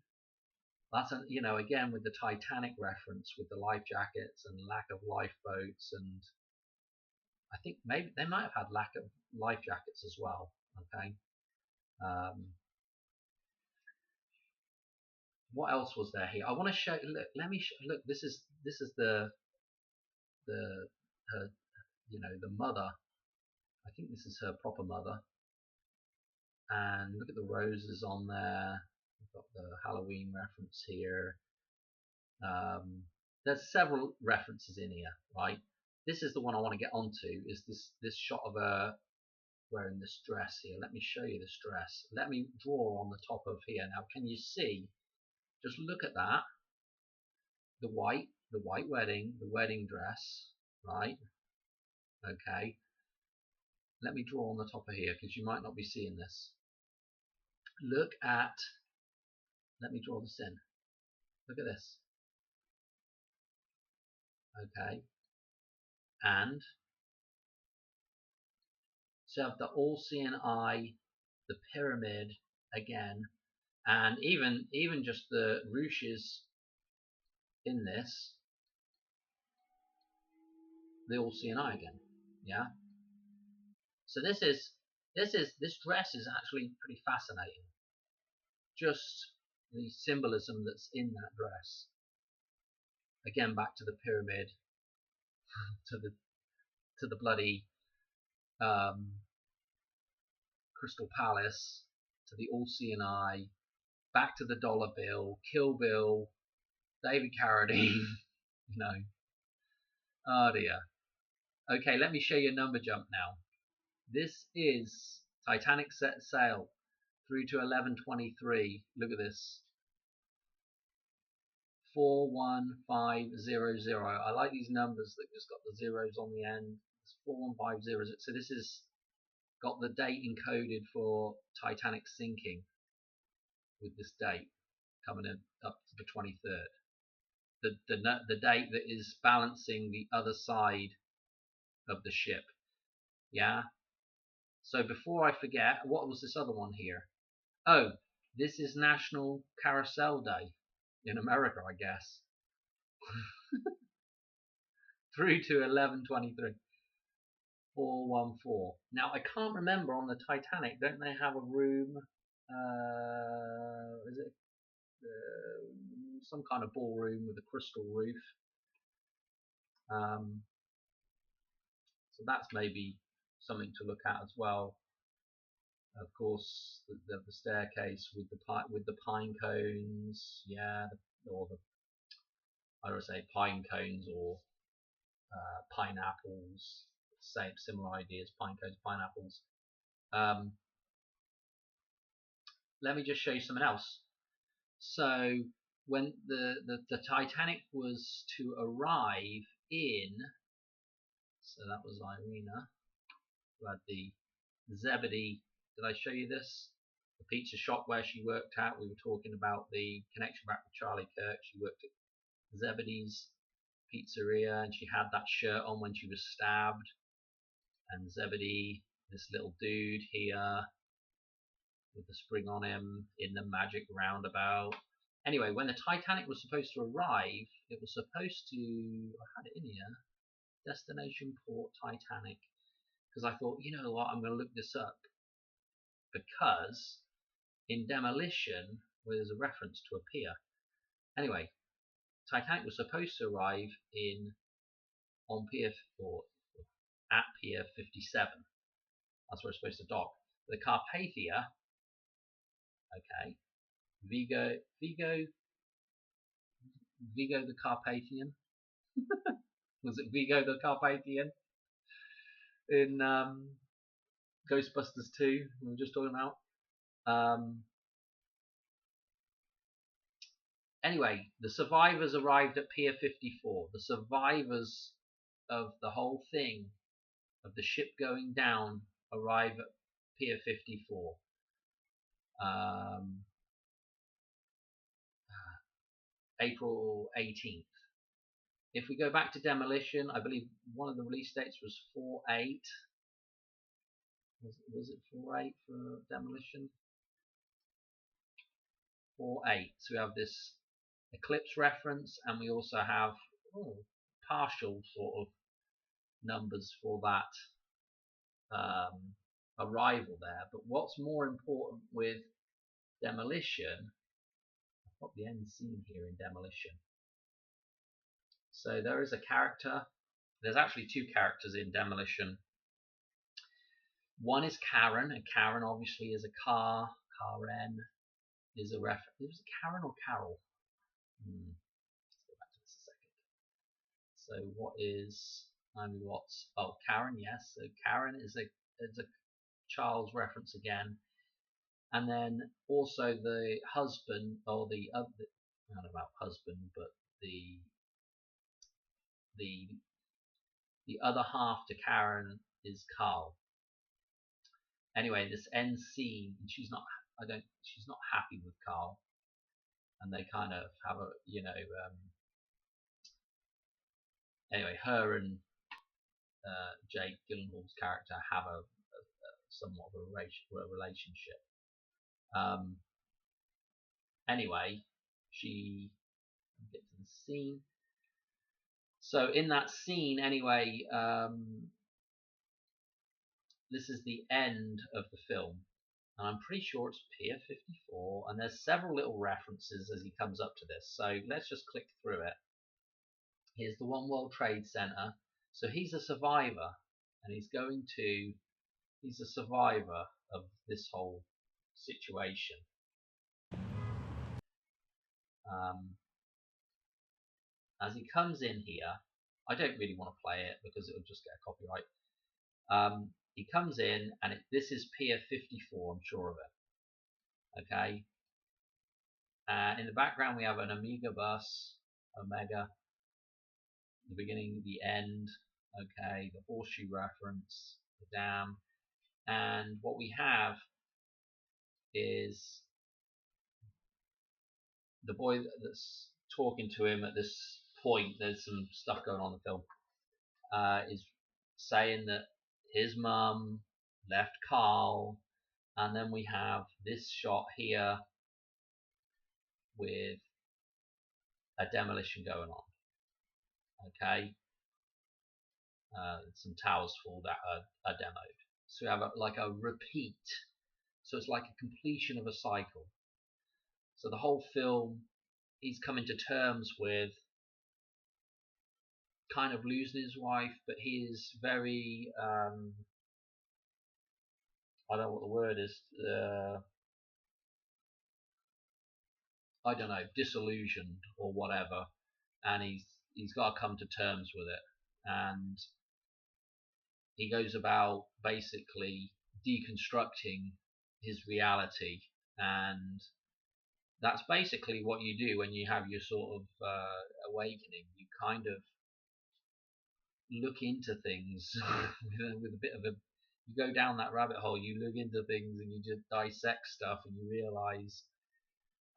That's again with the Titanic reference with the life jackets and lack of lifeboats, and I think maybe they might have had lack of life jackets as well. Okay. What else was there here? I want to show. Look, let me look. This is the her the mother. I think this is her proper mother. And look at the roses on there. We've got the Halloween reference here. There's several references in here, right? This is the one I want to get onto. Is this shot of her wearing this dress here? Let me show you this dress. Let me draw on the top of here. Now, can you see? Just look at that. The white the wedding dress, right? Okay. Let me draw on the top of here because you might not be seeing this. Look at. Let me draw this in. Look at this. Okay. And so have the all-seeing eye, the pyramid again, and even just the ruches in this, the all-seeing eye again. Yeah. So this dress is actually pretty fascinating. Just the symbolism that's in that dress. Again, back to the pyramid, to the bloody Crystal Palace, to the all-seeing eye, back to the dollar bill, Kill Bill, David Carradine. Oh dear. Okay, let me show you a number jump now. This is Titanic set sail through to 11:23. Look at this. 41500. I like these numbers that just got the zeros on the end. It's 41500. So this is got the date encoded for Titanic sinking with this date coming in up to the 23rd. The date that is balancing the other side of the ship. Yeah. So before I forget, what was this other one here? Oh, this is National Carousel Day in America, I guess. Through to 11:23. 414. Now I can't remember on the Titanic. Don't they have a room? Is it some kind of ballroom with a crystal roof? So that's maybe something to look at as well. Of course, the staircase with the pine cones, yeah, or the I would say pine cones or pineapples. Similar ideas, pine cones, pineapples. Let me just show you something else. So when the Titanic was to arrive in, so that was Irina, who had the Zebedee. Did I show you this? The pizza shop where she worked at. We were talking about the connection back with Charlie Kirk. She worked at Zebedee's Pizzeria, and she had that shirt on when she was stabbed. And Zebedee, this little dude here with the spring on him in the magic roundabout. Anyway, when the Titanic was supposed to arrive, it was supposed to, I had it in here, destination port Titanic, because I thought, you know what, I'm going to look this up, because in Demolition, where there's a reference to a pier. Anyway, Titanic was supposed to arrive on pier, or at pier 57. That's where it's supposed to dock. The Carpathia, okay, Vigo the Carpathian. Was it Vigo the Carpathian in Ghostbusters 2 we were just talking about? Anyway, the survivors arrived at Pier 54. The survivors of the whole thing, of the ship going down, arrive at Pier 54. April 18th if we go back to Demolition, I believe one of the release dates was 4/8. Was it 4/8 for Demolition? 4/8. So we have this Eclipse reference, and we also have partial sort of numbers for that arrival there. But what's more important with Demolition, I've got the end scene here in Demolition. So there is a character. There's actually two characters in Demolition. One is Karen, and Karen obviously is a car. Karen is a reference. It was Karen or Carol? Let's go back to this a second. So what is Naomi Watts? Oh, Karen, yes. So Karen is a child's reference again. And then also the husband, or the other, I don't know about husband, but the other half to Karen is Carl. Anyway, this end scene, and she's not happy with Carl, and they kind of have a, anyway, her and Jake Gyllenhaal's character have a somewhat of a relationship. Anyway, get to the scene. So in that scene, anyway, this is the end of the film, and I'm pretty sure it's Pier 54, and there's several little references as he comes up to this. So let's just click through it. Here's the One World Trade Center. So he's a survivor, and he's a survivor of this whole situation. As he comes in here, I don't really want to play it because it'll just get a copyright. He comes in, and this is Pier 54, I'm sure of it. Okay. In the background, we have an Omega bus, the beginning, the end. Okay, the horseshoe reference, the dam, and what we have is the boy that's talking to him at this point. There's some stuff going on in the film. Is saying that his mum left Carl, and then we have this shot here with a demolition going on. Okay, some towers fall that are demoed. So we have like a repeat. So it's like a completion of a cycle. So the whole film, he's coming to terms with kind of losing his wife, but he is very I don't know what the word is. I don't know, disillusioned or whatever, and he's got to come to terms with it, and he goes about basically deconstructing his reality, and that's basically what you do when you have your sort of awakening. You kind of look into things with a bit of you go down that rabbit hole, you look into things and you just dissect stuff, and you realize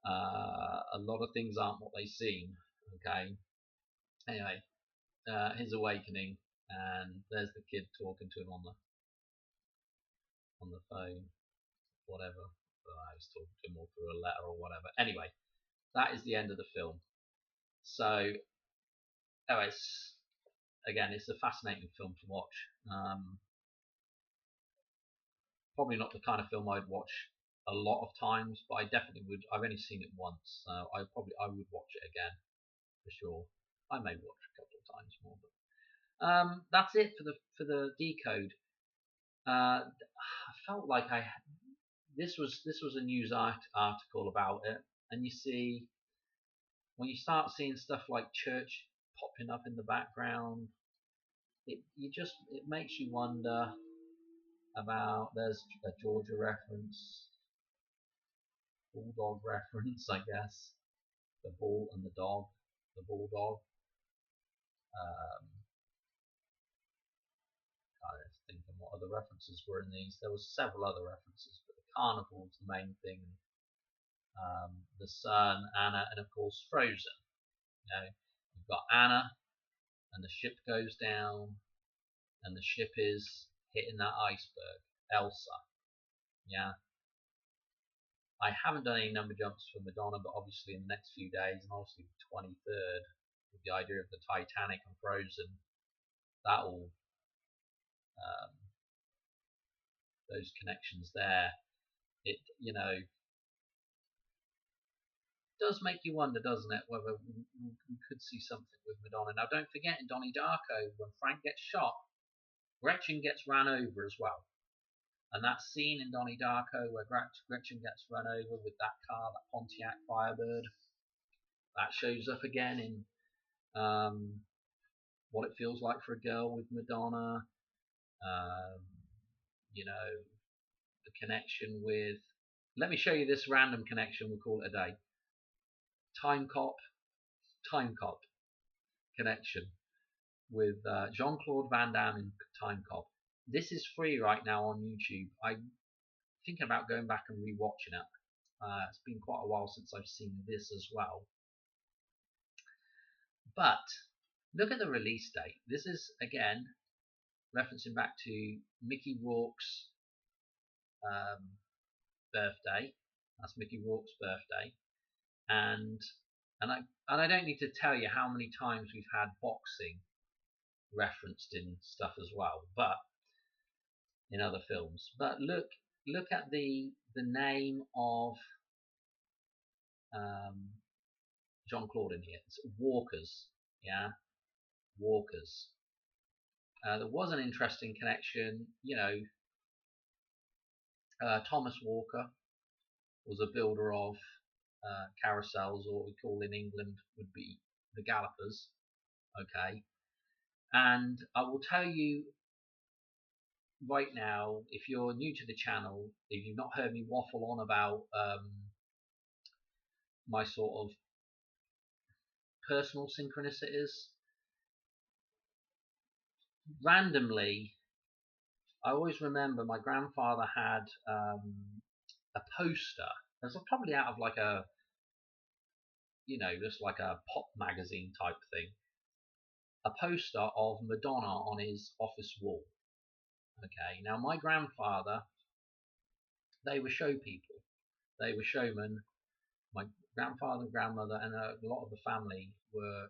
a lot of things aren't what they seem. Okay. Anyway, his awakening, and there's the kid talking to him on the phone, whatever. I was talking to him all through a letter or whatever. Anyway, that is the end of the film. So, it's a fascinating film to watch. Probably not the kind of film I'd watch a lot of times, but I definitely would. I've only seen it once, so I would watch it again for sure. I may watch a couple of times more, but that's it for the decode. I felt like this was a news article about it, and you see, when you start seeing stuff like church popping up in the background, it makes you wonder about. There's a Georgia reference, bulldog reference, I guess. The bull and the dog, the bulldog. I was thinking what other references were in these. There was several other references, but the carnival's the main thing. The sun, Anna, and of course Frozen. You've got Anna, and the ship goes down, and the ship is hitting that iceberg, Elsa. Yeah. I haven't done any number jumps for Madonna, but obviously in the next few days, and obviously the 23rd, with the idea of the Titanic and Frozen, that will those connections there. It does make you wonder, doesn't it, whether we could see something with Madonna. Now, don't forget in Donnie Darko, when Frank gets shot, Gretchen gets ran over as well. And that scene in Donnie Darko where Gretchen gets run over with that car, that Pontiac Firebird, that shows up again in What It Feels Like for a Girl with Madonna. The connection with... Let me show you this random connection, we'll call it a day. Time Cop connection with Jean-Claude Van Damme in Time Cop. This is free right now on YouTube. I'm thinking about going back and rewatching it. It's been quite a while since I've seen this as well. But look at the release date. This is, again, referencing back to Mickey Rourke's birthday. That's Mickey Rourke's birthday. And I don't need to tell you how many times we've had boxing referenced in stuff as well, but in other films. But look at the name of Jean-Claude in here. It's Walkers. Yeah, Walkers. There was an interesting connection. Thomas Walker was a builder of carousels, or what we call in England would be the gallopers. Okay, and I will tell you right now, if you're new to the channel, if you've not heard me waffle on about my sort of personal synchronicities, randomly, I always remember my grandfather had a poster. It was probably out of like a, just like a pop magazine type thing. A poster of Madonna on his office wall. Okay, now my grandfather, they were show people. They were showmen. My grandfather and grandmother and a lot of the family were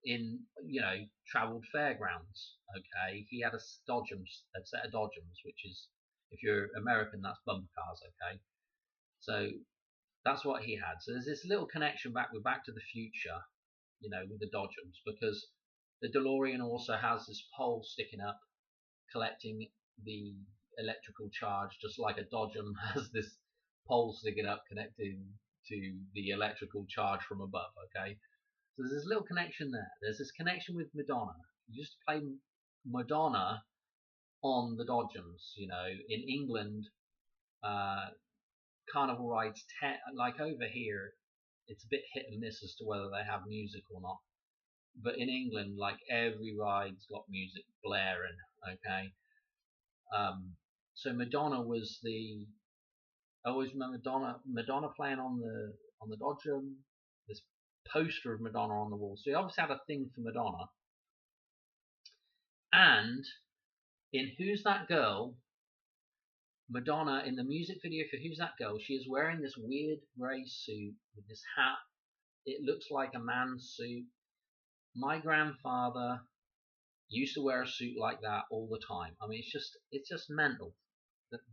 in, travelled fairgrounds. Okay, he had a set of Dodgems, which is, if you're American, that's bumper cars. Okay, so that's what he had. So there's this little connection back with Back to the Future, with the Dodgems, because the DeLorean also has this pole sticking up, collecting the electrical charge, just like a Dodgem has this pole sticking up, connecting to the electrical charge from above. Okay, so there's this little connection there. There's this connection with Madonna. You used to play Madonna on the Dodgems. In England, carnival rides, like over here, it's a bit hit and miss as to whether they have music or not. But in England, like, every ride's got music blaring. Okay, so Madonna was I always remember Madonna playing on the Dodgem. This poster of Madonna on the wall. So he obviously had a thing for Madonna. And in Who's That Girl, Madonna, in the music video for Who's That Girl, she is wearing this weird grey suit with this hat. It looks like a man's suit. My grandfather used to wear a suit like that all the time. I mean, it's just mental.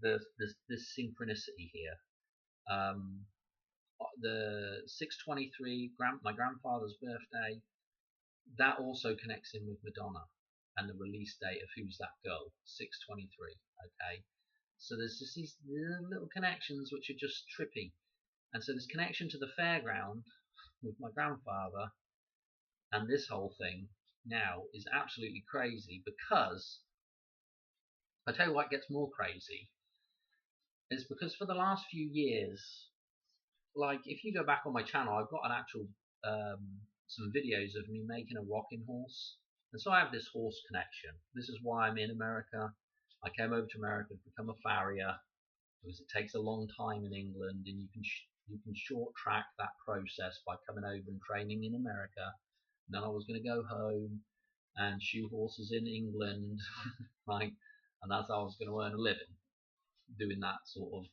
This synchronicity here. The 6/23, my grandfather's birthday, that also connects in with Madonna and the release date of Who's That Girl, 6/23. Okay, so there's just these little connections which are just trippy. And so this connection to the fairground with my grandfather and this whole thing now is absolutely crazy, because I tell you what gets more crazy is because for the last few years, like, if you go back on my channel, I've got an actual some videos of me making a rocking horse, and so I have this horse connection. This is why I'm in America. I came over to America to become a farrier, because it takes a long time in England, and you can short track that process by coming over and training in America, then I was going to go home and shoe horses in England, right? And that's how I was going to earn a living, doing that sort of,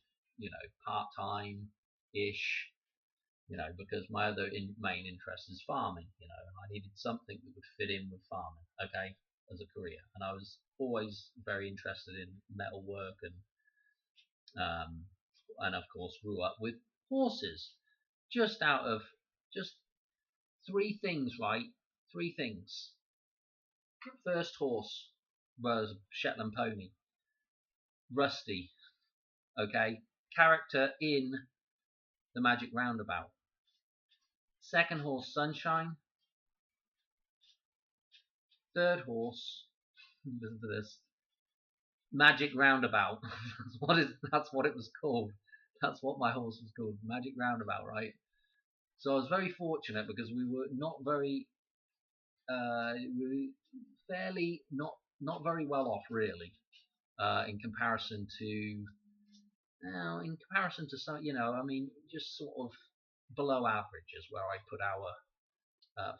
part-time ish, because my other main interest is farming, and I needed something that would fit in with farming, okay, as a career. And I was always very interested in metalwork and of course grew up with horses. Just out of just three things, right? Three things. First horse was Shetland pony, Rusty, okay, character in the Magic Roundabout. Second horse, Sunshine. Third horse, listen to this, Magic Roundabout. That's what it was called. That's what my horse was called, Magic Roundabout, right? So I was very fortunate because we were not very, we were fairly not very well off really, in comparison to, some, I mean, just sort of below average is where I put our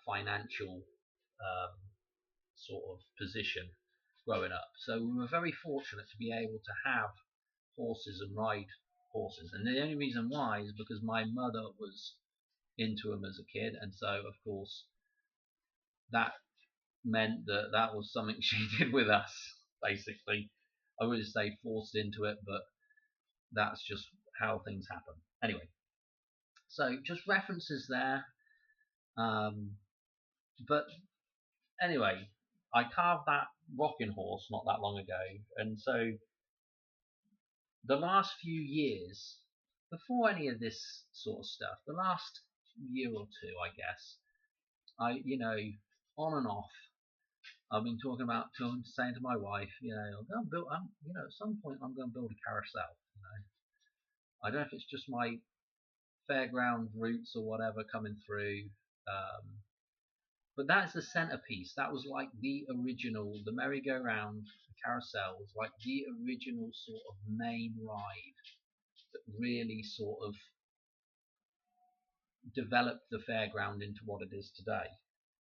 financial sort of position growing up. So we were very fortunate to be able to have horses and ride horses. And the only reason why is because my mother was into them as a kid, and so of course that meant that that was something she did with us, basically. I wouldn't say forced into it, but that's just how things happen. Anyway, so just references there. But anyway, I carved that rocking horse not that long ago, and so the last few years, before any of this sort of stuff, the last year or two, I guess, on and off, I've been saying to my wife, I'm going to build, at some point I'm going to build a carousel. I don't know if it's just my fairground roots or whatever coming through, but that's the centerpiece. That was like the original, the merry-go-round, the carousel was like the original sort of main ride that really sort of developed the fairground into what it is today.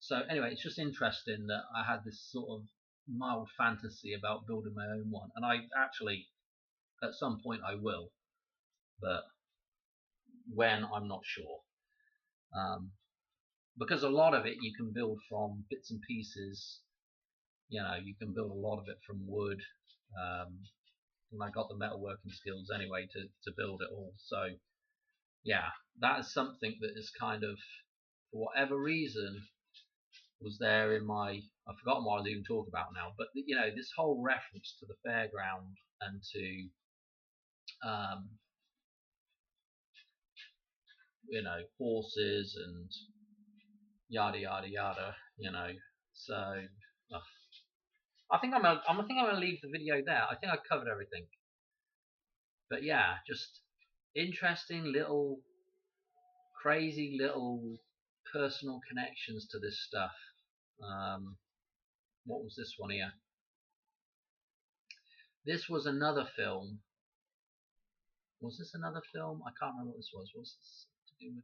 So anyway, it's just interesting that I had this sort of mild fantasy about building my own one, and I actually, at some point, I will, but when, I'm not sure. Because a lot of it you can build from bits and pieces. You can build a lot of it from wood, and I got the metalworking skills anyway to build it all. So yeah, that is something that is kind of, for whatever reason, was there in my, I've forgotten what I was even talking about now, but this whole reference to the fairground and to horses and yada yada yada, so I think I'm gonna leave the video there. I think I covered everything, but yeah, just interesting little, crazy little personal connections to this stuff. What was this one here? This was another film. Was this another film? I can't remember what this was. What's this to do with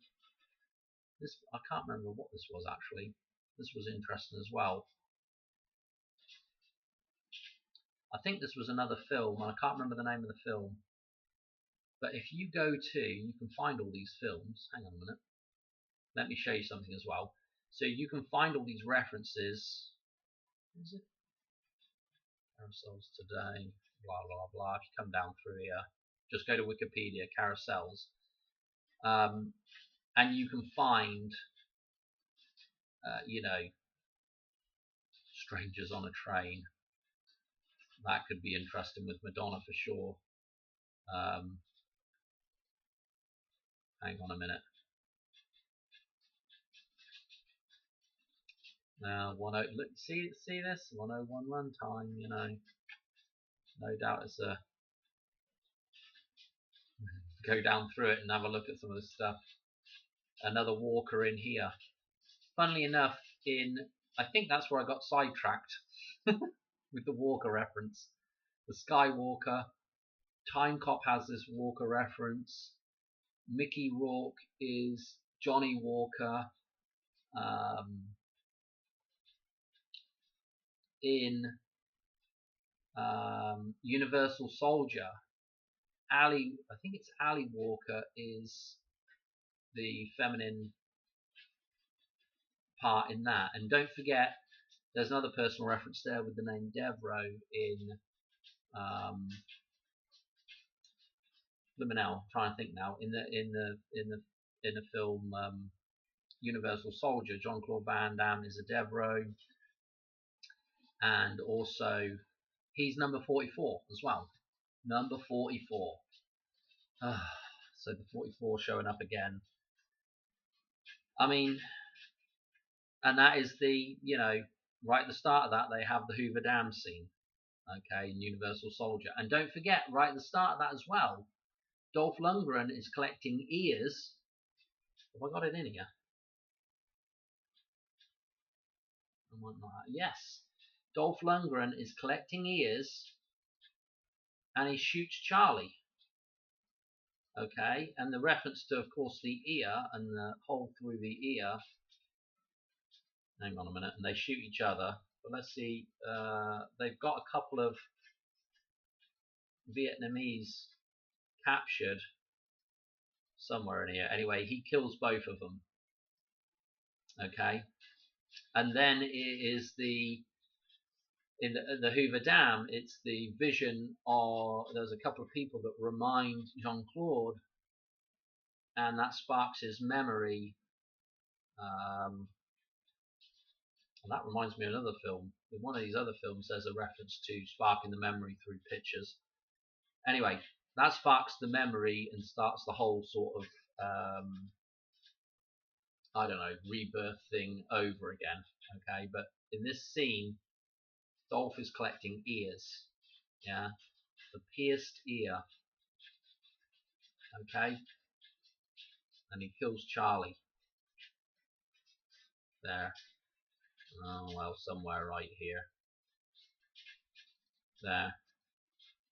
this? I can't remember what this was actually. This was interesting as well. I think this was another film, and I can't remember the name of the film. But if you go to, you can find all these films. Hang on a minute. Let me show you something as well. So you can find all these references. Is it? Carousels today, blah blah blah. If you come down through here, just go to Wikipedia, carousels, and you can find, strangers on a train. That could be interesting with Madonna for sure. Hang on a minute. Now, see this 101 runtime. No doubt it's a go down through it and have a look at some of this stuff. Another walker in here. Funnily enough, I think that's where I got sidetracked with the Walker reference. The Skywalker. Time Cop has this Walker reference. Mickey Rourke is Johnny Walker. in Universal Soldier, I think it's Ali Walker is the feminine part in that. And don't forget, there's another personal reference there with the name Devereaux in Liminal. I'm trying to think now. In the film Universal Soldier, Jean-Claude Van Damme is a Devereaux, and also he's number 44 as well. Number 44. So the 44 showing up again. I mean, and that is the, right at the start of that, they have the Hoover Dam scene, okay, in Universal Soldier. And don't forget, right at the start of that as well, Dolph Lundgren is collecting ears. Have I got it in here? I might not have. Yes. Dolph Lundgren is collecting ears, and he shoots Charlie. Okay, and the reference to, of course, the ear and the hole through the ear. Hang on a minute, and they shoot each other. But let's see. They've got a couple of Vietnamese captured somewhere in here. Anyway, he kills both of them. Okay, and then it is in the Hoover Dam. It's the vision of there's a couple of people that remind Jean-Claude, and that sparks his memory. And that reminds me of another film. In one of these other films, there's a reference to sparking the memory through pictures. Anyway, that sparks the memory and starts the whole sort of, I don't know, rebirth thing over again. Okay, but in this scene, Dolph is collecting ears. Yeah, the pierced ear. Okay, and he kills Charlie. There. Oh well, somewhere right here. There.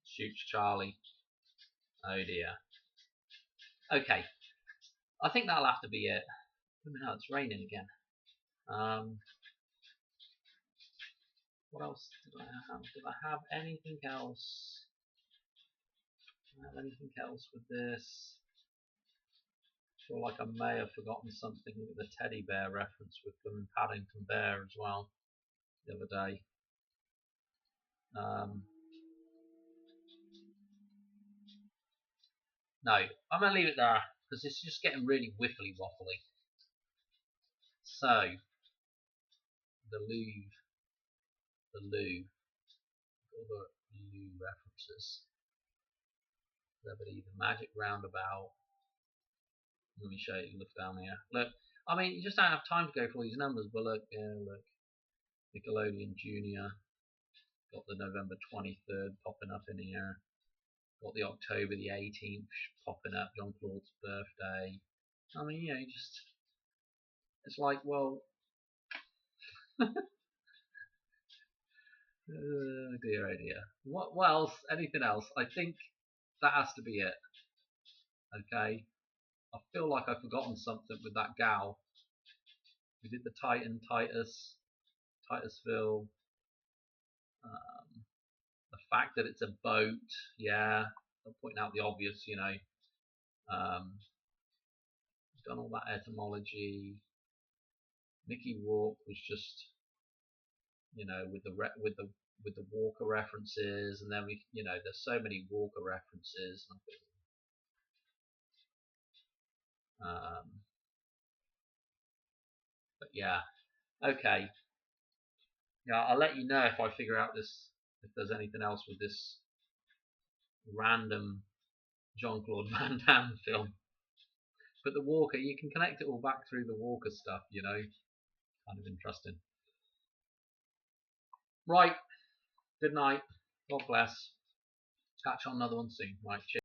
Shoots Charlie. Oh dear. Okay, I think that'll have to be it. Oh, it's raining again. What else did I have? Did I have anything else? Did I have anything else with this? I feel like I may have forgotten something with the teddy bear reference with them Paddington Bear as well the other day. No, I'm going to leave it there because it's just getting really whiffly waffly. So, the Louvre, all the Louvre references. The Magic Roundabout. Let me show you. Look down here. Look, I mean, you just don't have time to go through all these numbers, but look, look. Nickelodeon Junior. Got the November 23rd popping up in here. Got the October the 18th popping up. Jean-Claude's birthday. I mean, you just it's like, well, oh dear, oh dear. What else? Anything else? I think that has to be it. Okay. I feel like I've forgotten something with that gal. We did the Titusville. The fact that it's a boat, yeah. I'm pointing out the obvious, done all that etymology. Mickey Rourke was just, with the Walker references, and then there's so many Walker references. But yeah, okay. Yeah, I'll let you know if I figure out if there's anything else with this random Jean-Claude Van Damme film. But the Walker, you can connect it all back through the Walker stuff, kind of interesting. Right, good night, God bless. Catch on another one soon. Right, cheers.